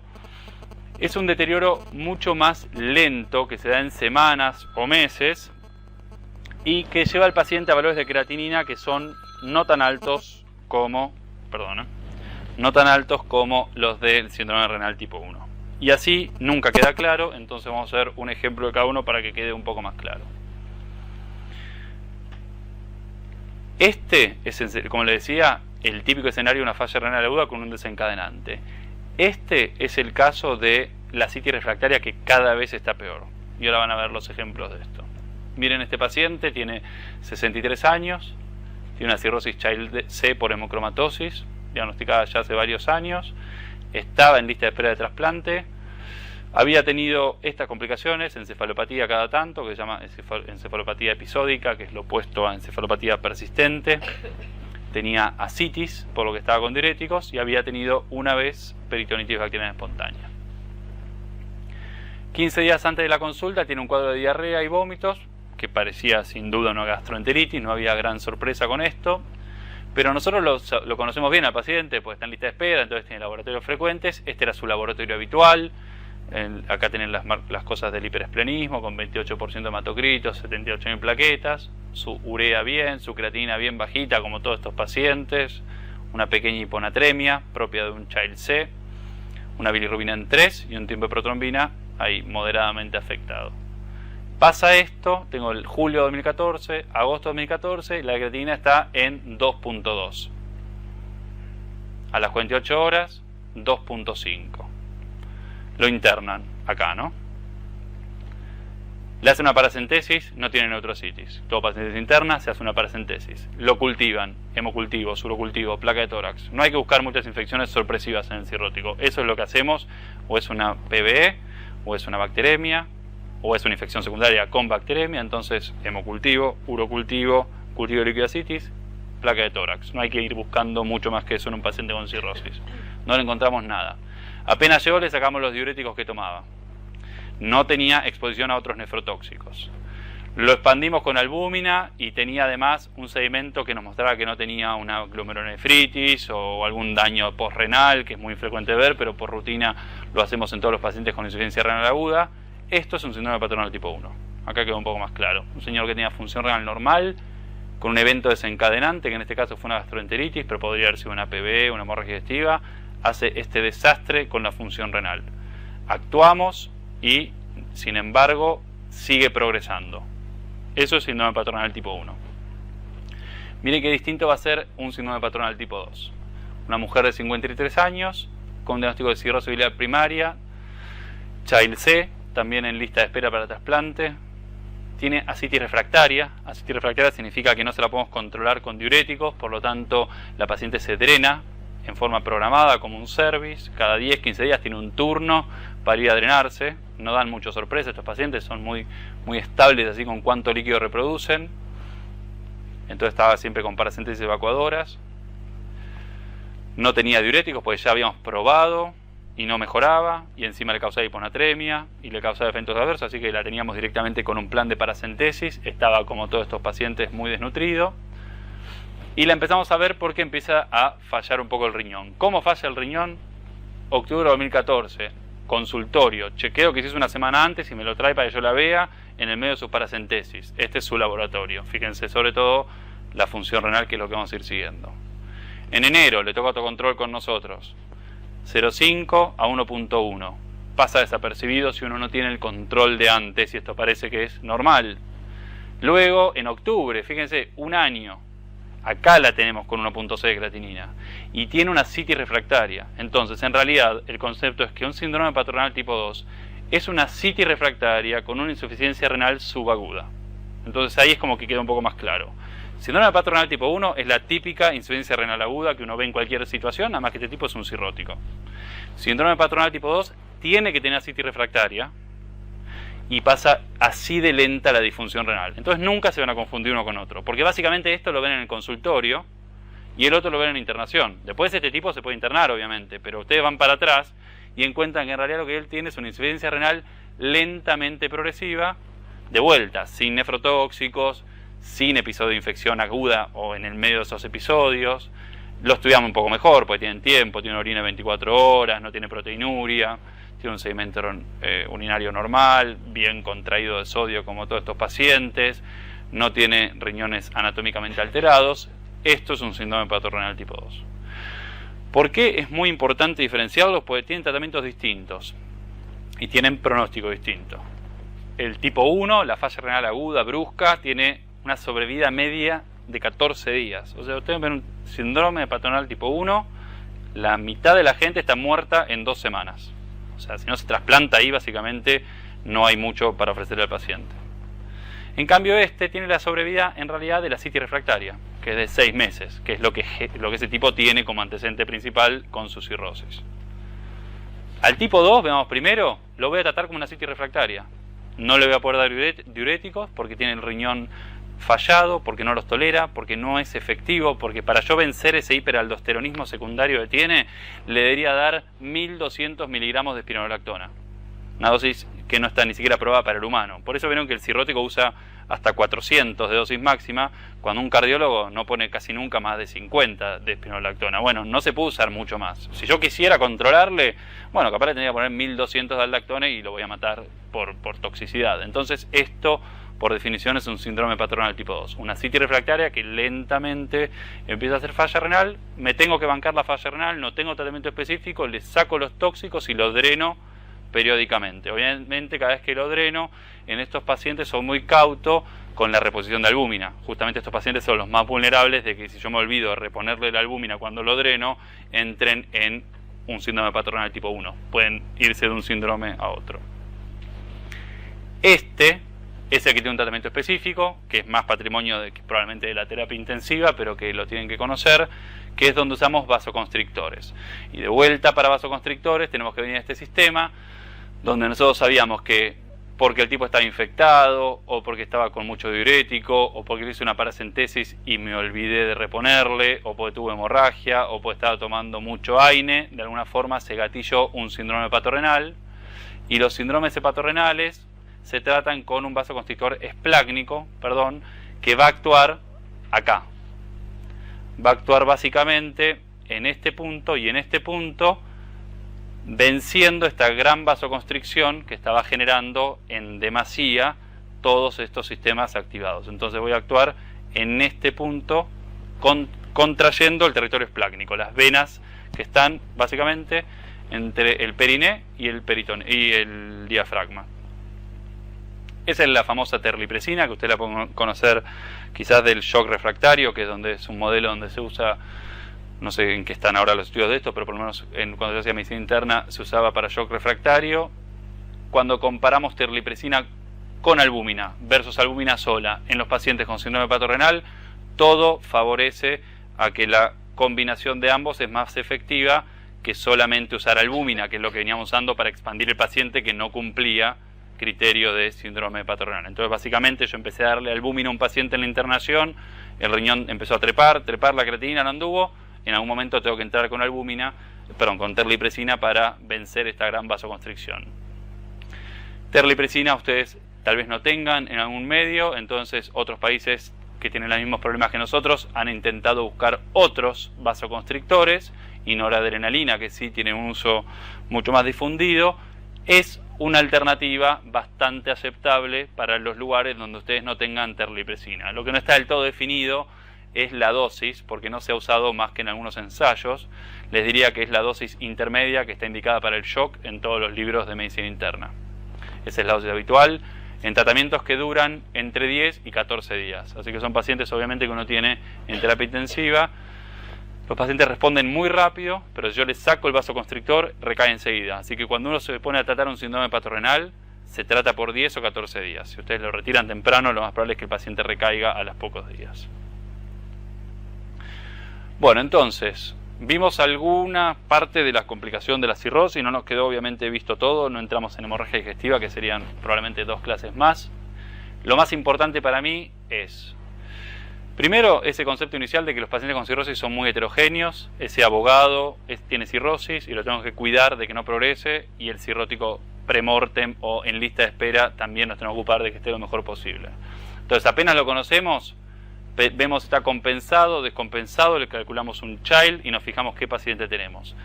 es un deterioro mucho más lento que se da en semanas o meses y que lleva al paciente a valores de creatinina que son no tan altos como los del síndrome renal tipo 1. Y así nunca queda claro, entonces vamos a ver un ejemplo de cada uno para que quede un poco más claro. Es, como les decía, el típico escenario de una falla renal aguda con un desencadenante. Este es el caso de la ascitis refractaria que cada vez está peor. Y ahora van a ver los ejemplos de esto. Miren, este paciente tiene 63 años, tiene una cirrosis Child C por hemocromatosis, diagnosticada ya hace varios años, estaba en lista de espera de trasplante, Había tenido estas complicaciones, encefalopatía cada tanto, que se llama encefalopatía episódica, que es lo opuesto a encefalopatía persistente. Tenía ascitis, por lo que estaba con diuréticos, y había tenido una vez peritonitis bacteriana espontánea. 15 días antes de la consulta tiene un cuadro de diarrea y vómitos, que parecía sin duda una gastroenteritis, no había gran sorpresa con esto. Pero nosotros lo conocemos bien al paciente, pues está en lista de espera, entonces tiene laboratorios frecuentes. Este era su laboratorio habitual. Acá tienen las cosas del hiperesplenismo, con 28% de hematocritos, 78.000 plaquetas. Su urea bien, su creatinina bien bajita, como todos estos pacientes. Una pequeña hiponatremia, propia de un Child C. Una bilirrubina en 3 y un tiempo de protrombina ahí moderadamente afectado. Pasa esto, tengo el julio de 2014, agosto de 2014, y la creatinina está en 2.2. A las 48 horas, 2.5. Lo internan acá, ¿no? Le hacen una paracentesis, no tiene neutrocitis. Todo paciente interna, se hace una paracentesis. Lo cultivan, hemocultivo, surocultivo, placa de tórax. No hay que buscar muchas infecciones sorpresivas en el cirrótico. Eso es lo que hacemos, o es una PBE, o es una bacteremia, o es una infección secundaria con bacteremia. Entonces hemocultivo, urocultivo, cultivo de liquidocitis, placa de tórax. No hay que ir buscando mucho más que eso en un paciente con cirrosis. No le encontramos nada. Apenas llegó le sacamos los diuréticos que tomaba. No tenía exposición a otros nefrotóxicos. Lo expandimos con albúmina y tenía además un sedimento que nos mostraba que no tenía una glomerulonefritis o algún daño postrenal, que es muy frecuente ver, pero por rutina lo hacemos en todos los pacientes con insuficiencia renal aguda. Esto es un síndrome patronal tipo 1. Acá quedó un poco más claro. Un señor que tenía función renal normal, con un evento desencadenante, que en este caso fue una gastroenteritis, pero podría haber sido una PBE, una hemorragia digestiva, hace este desastre con la función renal. Actuamos y, sin embargo, sigue progresando. Eso es síndrome patronal tipo 1. Miren qué distinto va a ser un síndrome patronal tipo 2. Una mujer de 53 años, con un diagnóstico de cirrosis biliar primaria, Child C, también en lista de espera para trasplante. Tiene ascitis refractaria. Ascitis refractaria significa que no se la podemos controlar con diuréticos, por lo tanto la paciente se drena en forma programada como un service. Cada 10-15 días tiene un turno para ir a drenarse. No dan mucha sorpresa, estos pacientes son muy estables así con cuánto líquido reproducen. Entonces estaba siempre con paracentesis evacuadoras. No tenía diuréticos porque ya habíamos probado y no mejoraba, y encima le causaba hiponatremia y le causaba efectos adversos, así que la teníamos directamente con un plan de paracentesis. Estaba, como todos estos pacientes, muy desnutrido. Y la empezamos a ver porque empieza a fallar un poco el riñón. ¿Cómo falla el riñón? Octubre de 2014, consultorio, chequeo que se hizo una semana antes y me lo trae para que yo la vea en el medio de su paracentesis. Este es su laboratorio. Fíjense sobre todo la función renal, que es lo que vamos a ir siguiendo. En enero le toca autocontrol con nosotros. 0,5 a 1,1. Pasa desapercibido si uno no tiene el control de antes y esto parece que es normal. Luego, en octubre, fíjense, un año. Acá la tenemos con 1,6 de creatinina y tiene una ascitis refractaria. Entonces, en realidad, el concepto es que un síndrome patronal tipo 2 es una ascitis refractaria con una insuficiencia renal subaguda. Entonces, ahí es como que queda un poco más claro. Síndrome patronal tipo 1 es la típica insuficiencia renal aguda que uno ve en cualquier situación, nada más que este tipo es un cirrótico. Síndrome patronal tipo 2 tiene que tener ascitis refractaria y pasa así de lenta la disfunción renal. Entonces nunca se van a confundir uno con otro, porque básicamente esto lo ven en el consultorio y el otro lo ven en internación. Después este tipo se puede internar, obviamente, pero ustedes van para atrás y encuentran que en realidad lo que él tiene es una insuficiencia renal lentamente progresiva, de vuelta, sin nefrotóxicos, sin episodio de infección aguda o en el medio de esos episodios. Lo estudiamos un poco mejor porque tienen tiempo, tiene una orina de 24 horas, no tiene proteinuria, tiene un sedimento urinario normal, bien contraído de sodio como todos estos pacientes, no tiene riñones anatómicamente alterados. Esto es un síndrome patronal tipo 2. ¿Por qué es muy importante diferenciarlos? Porque tienen tratamientos distintos y tienen pronóstico distinto. El tipo 1, la falla renal aguda, brusca, tiene una sobrevida media de 14 días. O sea, ustedes ven un síndrome patronal tipo 1, la mitad de la gente está muerta en 2 semanas. O sea, si no se trasplanta ahí, básicamente no hay mucho para ofrecerle al paciente. En cambio, este tiene la sobrevida en realidad de la ascitis refractaria, que es de 6 meses, que es lo que ese tipo tiene como antecedente principal con su cirrosis. Al tipo 2, veamos primero, lo voy a tratar como una citis refractaria. No le voy a poder dar diuréticos porque tiene el riñón fallado, porque no los tolera, porque no es efectivo, porque para yo vencer ese hiperaldosteronismo secundario que tiene, le debería dar 1200 miligramos de espironolactona. Una dosis que no está ni siquiera aprobada para el humano. Por eso vieron que el cirrótico usa hasta 400 de dosis máxima, cuando un cardiólogo no pone casi nunca más de 50 de espironolactona. Bueno, no se puede usar mucho más. Si yo quisiera controlarle, bueno, capaz le tendría que poner 1200 de aldactone y lo voy a matar por toxicidad. Entonces esto, por definición, es un síndrome patronal tipo 2. Una citis refractaria que lentamente empieza a hacer falla renal, me tengo que bancar la falla renal, no tengo tratamiento específico, le saco los tóxicos y lo dreno periódicamente. Obviamente cada vez que lo dreno, en estos pacientes soy muy cauto con la reposición de albúmina. Justamente estos pacientes son los más vulnerables de que si yo me olvido de reponerle la albúmina cuando lo dreno, entren en un síndrome patronal tipo 1. Pueden irse de un síndrome a otro. Este es el que tiene un tratamiento específico, que es más patrimonio probablemente de la terapia intensiva, pero que lo tienen que conocer, que es donde usamos vasoconstrictores. Y de vuelta para vasoconstrictores tenemos que venir a este sistema, donde nosotros sabíamos que porque el tipo estaba infectado, o porque estaba con mucho diurético, o porque le hice una paracentesis y me olvidé de reponerle, o porque tuvo hemorragia, o porque estaba tomando mucho AINE, de alguna forma se gatilló un síndrome hepatorenal, y los síndromes hepatorenales se tratan con un vasoconstrictor esplácnico, que va a actuar acá. Va a actuar básicamente en este punto y en este punto, venciendo esta gran vasoconstricción que estaba generando en demasía todos estos sistemas activados. Entonces voy a actuar en este punto contrayendo el territorio esplácnico, las venas que están básicamente entre el periné y el diafragma. Esa es la famosa terlipresina, que usted la puede conocer quizás del shock refractario, que es un modelo donde se usa, no sé en qué están ahora los estudios de esto, pero por lo menos cuando yo hacía medicina interna se usaba para shock refractario. Cuando comparamos terlipresina con albúmina versus albúmina sola en los pacientes con síndrome hepatorenal, todo favorece a que la combinación de ambos es más efectiva que solamente usar albúmina, que es lo que veníamos usando para expandir el paciente que no cumplía criterio de síndrome patronal. Entonces básicamente yo empecé a darle albúmina a un paciente en la internación, el riñón empezó a trepar, la creatinina no anduvo, en algún momento tengo que entrar con con terlipresina para vencer esta gran vasoconstricción. Terlipresina ustedes tal vez no tengan en algún medio, entonces otros países que tienen los mismos problemas que nosotros han intentado buscar otros vasoconstrictores, y noradrenalina, que sí tiene un uso mucho más difundido, es una alternativa bastante aceptable para los lugares donde ustedes no tengan terlipresina. Lo que no está del todo definido es la dosis, porque no se ha usado más que en algunos ensayos. Les diría que es la dosis intermedia que está indicada para el shock en todos los libros de medicina interna. Esa es la dosis habitual en tratamientos que duran entre 10 y 14 días. Así que son pacientes obviamente que uno tiene en terapia intensiva. Los pacientes responden muy rápido, pero si yo les saco el vasoconstrictor, recae enseguida. Así que cuando uno se pone a tratar un síndrome patronal, se trata por 10 o 14 días. Si ustedes lo retiran temprano, lo más probable es que el paciente recaiga a los pocos días. Bueno, entonces, vimos alguna parte de la complicación de la cirrosis, no nos quedó obviamente visto todo, no entramos en hemorragia digestiva, que serían probablemente 2 clases más. Lo más importante para mí es, primero, ese concepto inicial de que los pacientes con cirrosis son muy heterogéneos, ese abogado tiene cirrosis y lo tenemos que cuidar de que no progrese, y el cirrótico premortem o en lista de espera también nos tenemos que ocupar de que esté lo mejor posible. Entonces, apenas lo conocemos, vemos si está compensado, descompensado, le calculamos un child y nos fijamos qué paciente tenemos.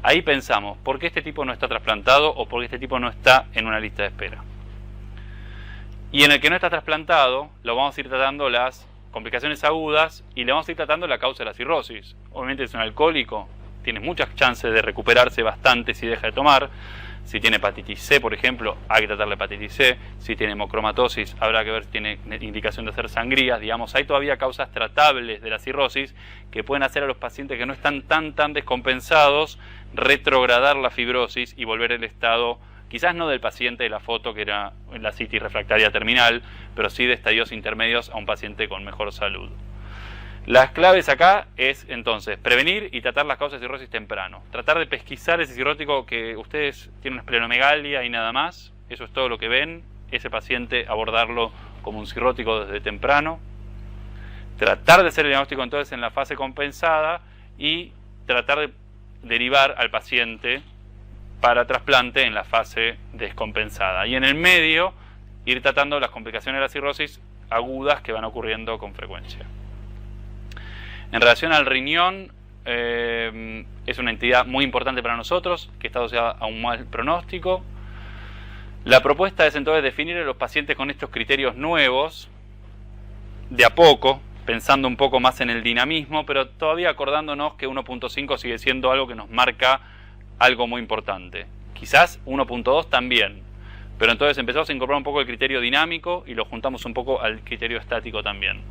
Ahí pensamos, ¿por qué este tipo no está trasplantado o por qué este tipo no está en una lista de espera? Y en el que no está trasplantado, lo vamos a ir tratando las complicaciones agudas y le vamos a ir tratando la causa de la cirrosis. Obviamente es un alcohólico, tiene muchas chances de recuperarse bastante si deja de tomar. Si tiene hepatitis C, por ejemplo, hay que tratar la hepatitis C. Si tiene hemocromatosis, habrá que ver si tiene indicación de hacer sangrías. Digamos, hay todavía causas tratables de la cirrosis que pueden hacer a los pacientes que no están tan descompensados retrogradar la fibrosis y volver el estado, quizás no del paciente de la foto que era la citis refractaria terminal, pero sí de estadios intermedios a un paciente con mejor salud. Las claves acá es entonces prevenir y tratar las causas de cirrosis temprano. Tratar de pesquisar ese cirrótico que ustedes tienen una esplenomegalia y nada más. Eso es todo lo que ven. Ese paciente abordarlo como un cirrótico desde temprano. Tratar de hacer el diagnóstico entonces en la fase compensada y tratar de derivar al paciente para trasplante en la fase descompensada. Y en el medio ir tratando las complicaciones de la cirrosis agudas que van ocurriendo con frecuencia. En relación al riñón, es una entidad muy importante para nosotros, que está asociada a un mal pronóstico. La propuesta es entonces definir a los pacientes con estos criterios nuevos, de a poco, pensando un poco más en el dinamismo, pero todavía acordándonos que 1.5 sigue siendo algo que nos marca algo muy importante. Quizás 1.2 también, pero entonces empezamos a incorporar un poco el criterio dinámico y lo juntamos un poco al criterio estático también.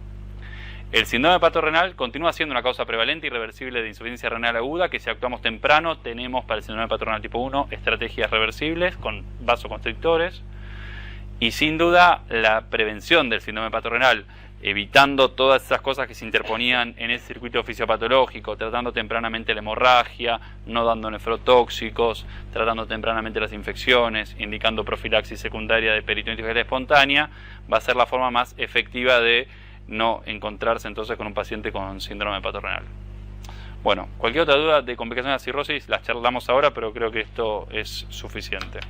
El síndrome hepatorrenal continúa siendo una causa prevalente y reversible de insuficiencia renal aguda, que si actuamos temprano tenemos para el síndrome hepatorrenal tipo 1 estrategias reversibles con vasoconstrictores, y sin duda la prevención del síndrome hepatorrenal, evitando todas esas cosas que se interponían en ese circuito fisiopatológico, tratando tempranamente la hemorragia, no dando nefrotóxicos, tratando tempranamente las infecciones, indicando profilaxis secundaria de peritonitis arterial espontánea, va a ser la forma más efectiva de no encontrarse entonces con un paciente con síndrome hepatorrenal. Bueno, cualquier otra duda de complicaciones de la cirrosis las charlamos ahora, pero creo que esto es suficiente.